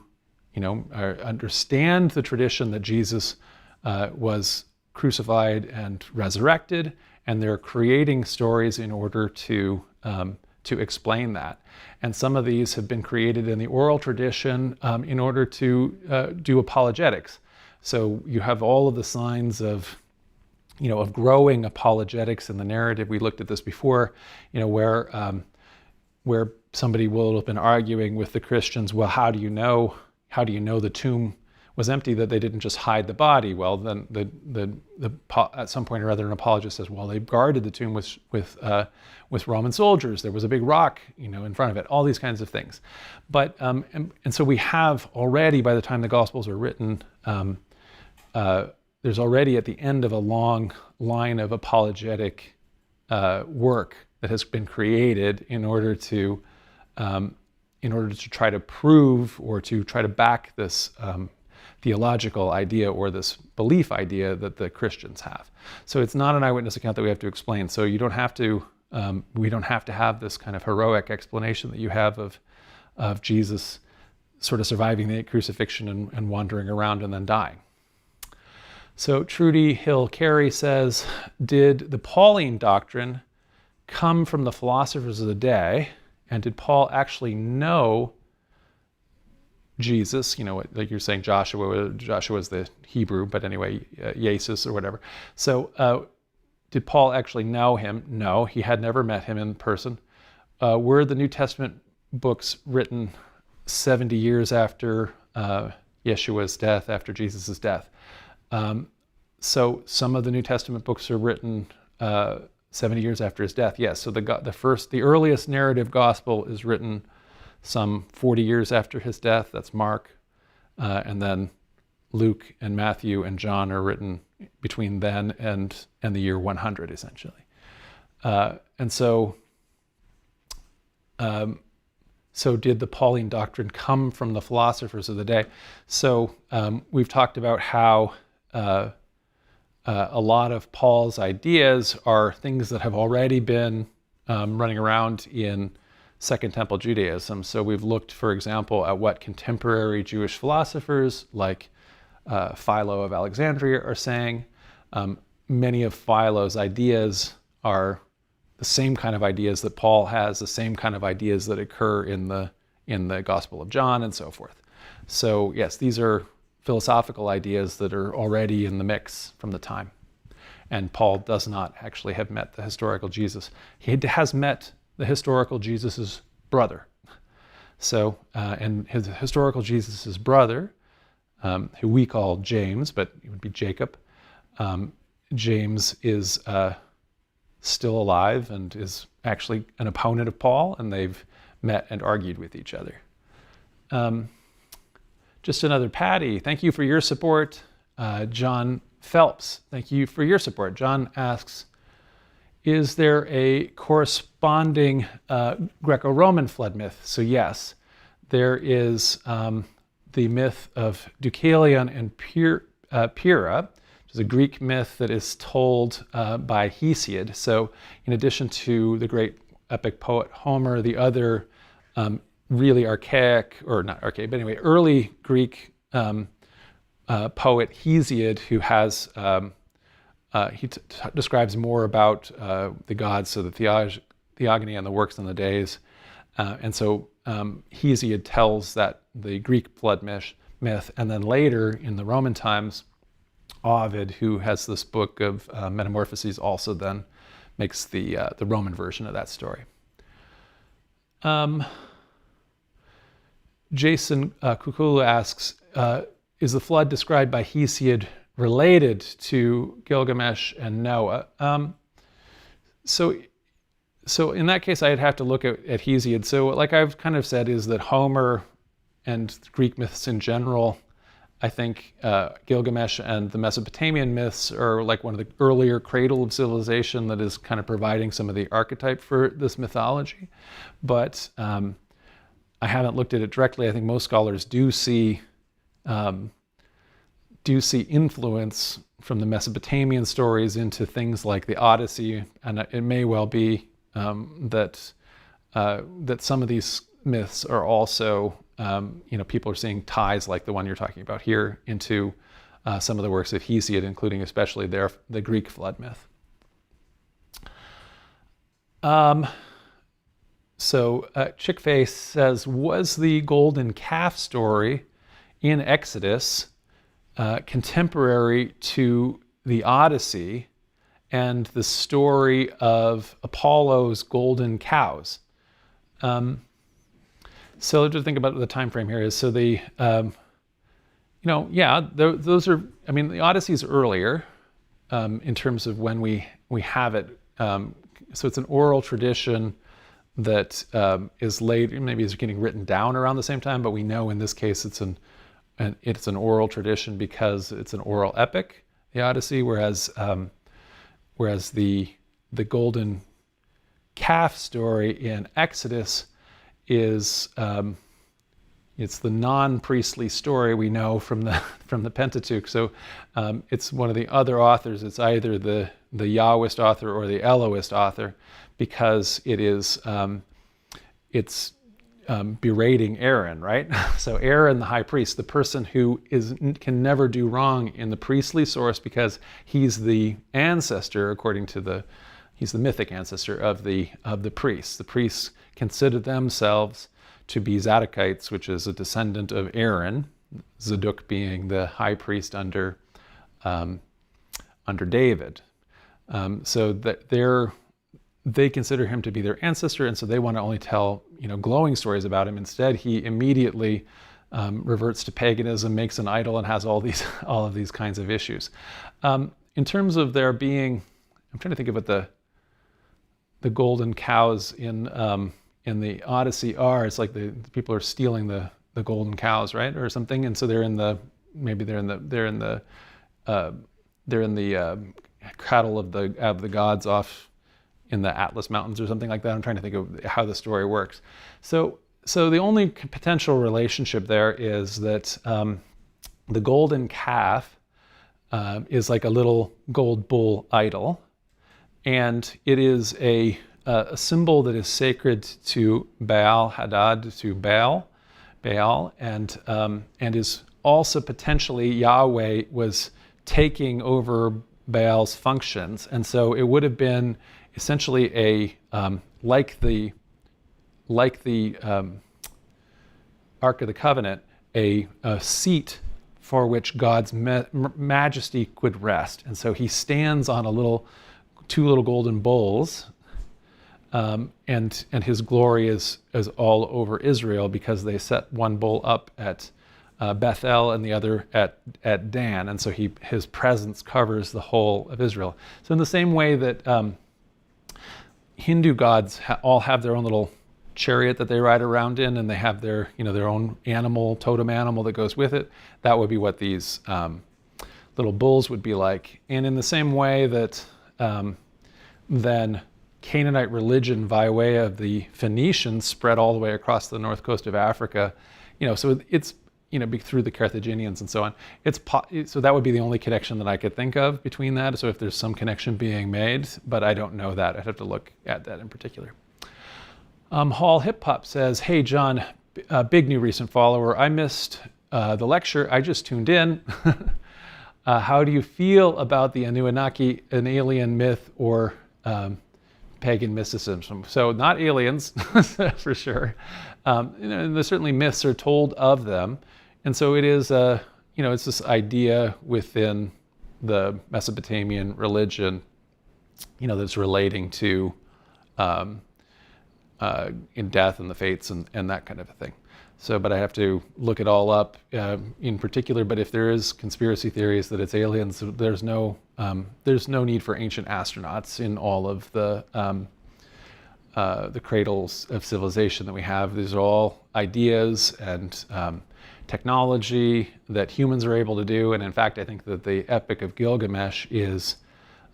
understand the tradition that Jesus was crucified and resurrected, and they're creating stories in order to explain that. And some of these have been created in the oral tradition in order to do apologetics. So you have all of the signs of growing apologetics in the narrative. We looked at this before, where somebody will have been arguing with the Christians, well, how do you know the tomb was empty, that they didn't just hide the body? Well, then at some point or other, an apologist says, well, they guarded the tomb with Roman soldiers. There was a big rock, in front of it. All these kinds of things. But and so we have already, by the time the Gospels are written, there's already at the end of a long line of apologetic work that has been created in order to try to prove or to try to back this theological idea or this belief idea that the Christians have. So it's not an eyewitness account that we have to explain. So you don't have to, we don't have to have this kind of heroic explanation that you have of Jesus sort of surviving the crucifixion and wandering around and then dying. So Trudy Hill Carey says, did the Pauline doctrine come from the philosophers of the day? And did Paul actually know Jesus? Like you're saying Joshua's the Hebrew, but anyway, Jesus or whatever. So did Paul actually know him? No, he had never met him in person. Were the New Testament books written 70 years after Yeshua's death, after Jesus' death? So some of the New Testament books are written 70 years after his death. Yes, so the earliest narrative gospel is written some 40 years after his death. That's Mark. And then Luke and Matthew and John are written between then and the year 100, essentially. So did the Pauline doctrine come from the philosophers of the day? So we've talked about how a lot of Paul's ideas are things that have already been running around in Second Temple Judaism. So we've looked, for example, at what contemporary Jewish philosophers like Philo of Alexandria are saying. Many of Philo's ideas are the same kind of ideas that Paul has, the same kind of ideas that occur in the Gospel of John and so forth. So yes, these are philosophical ideas that are already in the mix from the time. And Paul does not actually have met the historical Jesus. He has met the historical Jesus's brother. So, and his historical Jesus's brother, who we call James, but it would be Jacob. James is still alive and is actually an opponent of Paul, and they've met and argued with each other. Just another Patty. Thank you for your support. John Phelps, thank you for your support. John asks, is there a corresponding Greco-Roman flood myth? So yes, there is the myth of Deucalion and Pyrrha, which is a Greek myth that is told by Hesiod. So in addition to the great epic poet Homer, the other really archaic, or not archaic, but anyway, early Greek poet Hesiod, who has, he describes more about the gods, so the theogony and the works and the days, And so Hesiod tells the Greek flood myth, and then later in the Roman times, Ovid, who has this book of Metamorphoses, also then makes the Roman version of that story. Jason Kukulu asks, is the flood described by Hesiod related to Gilgamesh and Noah? So in that case, I'd have to look at Hesiod. So like I've kind of said, is that Homer and Greek myths in general, I think Gilgamesh and the Mesopotamian myths are like one of the earlier cradle of civilization that is kind of providing some of the archetype for this mythology. But I haven't looked at it directly. I think most scholars do see influence from the Mesopotamian stories into things like the Odyssey, and it may well be that some of these myths are also, people are seeing ties like the one you're talking about here into some of the works of Hesiod, including especially the Greek flood myth. So Chickface says, was the golden calf story in Exodus contemporary to the Odyssey and the story of Apollo's golden cows? So to think about the time frame here is, so those are, the Odyssey is earlier in terms of when we have it. So it's an oral tradition that is late, maybe is getting written down around the same time, but we know in this case it's an oral tradition because it's an oral epic, the Odyssey, whereas the golden calf story in Exodus is it's the non-priestly story we know from the Pentateuch. So it's one of the other authors. It's either the Yahwist author or the Elohist author, because it's berating Aaron, right? So Aaron, the high priest, the person who can never do wrong in the priestly source because he's the ancestor, he's the mythic ancestor of the priests. The priests consider themselves to be Zadokites, which is a descendant of Aaron, Zadok being the high priest under David. So that they consider him to be their ancestor, and so they want to only tell glowing stories about him. Instead, he immediately reverts to paganism, makes an idol, and has all of these kinds of issues. In terms of there being, I'm trying to think of what the golden cows in the Odyssey are. It's like the people are stealing the golden cows, right, or something, and so they're in the cattle of the gods off in the Atlas Mountains or something like that. I'm trying to think of how the story works. So the only potential relationship there is that the golden calf is like a little gold bull idol, and it is a symbol that is sacred to Baal Hadad, to Baal, and is also potentially Yahweh was taking over Baal's functions, and so it would have been essentially like the Ark of the Covenant, a seat for which God's majesty could rest. And so he stands on two little golden bulls, and his glory is all over Israel, because they set one bull up at Bethel and the other at Dan, and so his presence covers the whole of Israel. So in the same way that Hindu gods all have their own little chariot that they ride around in, and they have their own totem animal that goes with it, that would be what these little bulls would be like. And in the same way that then Canaanite religion by way of the Phoenicians spread all the way across the north coast of Africa, so it's through the Carthaginians and so on. So that would be the only connection that I could think of between that. So if there's some connection being made, but I don't know that. I'd have to look at that in particular. Hall Hip Hop says, hey John, big new recent follower. I missed the lecture. I just tuned in. How do you feel about the Anunnaki, an alien myth, or pagan mysticism. So not aliens, for sure. And there's certainly myths are told of them. And so it is, it's this idea within the Mesopotamian religion, that's relating to in death and the fates and that kind of a thing. So, but I have to look it all up in particular. But if there is conspiracy theories that it's aliens, there's no need for ancient astronauts in all of the cradles of civilization that we have. These are all ideas and technology that humans are able to do. And in fact, I think that the Epic of Gilgamesh is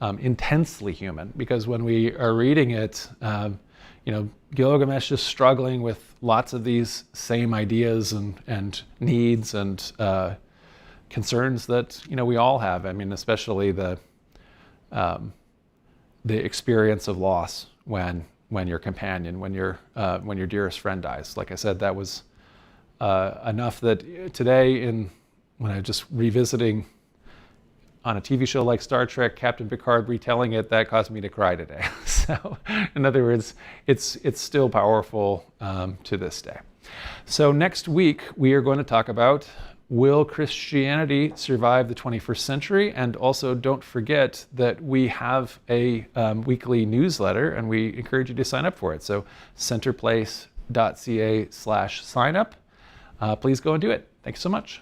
intensely human, because when we are reading it, Gilgamesh is struggling with lots of these same ideas and needs and concerns that we all have. I mean, especially the experience of loss when your companion, when your dearest friend dies. Like I said, that was enough that today, when I just revisiting on a TV show like Star Trek, Captain Picard retelling it, that caused me to cry today. So, in other words, it's still powerful to this day. So next week, we are going to talk about, will Christianity survive the 21st century? And also, don't forget that we have a weekly newsletter, and we encourage you to sign up for it. So centerplace.ca/signup. Please go and do it. Thanks so much.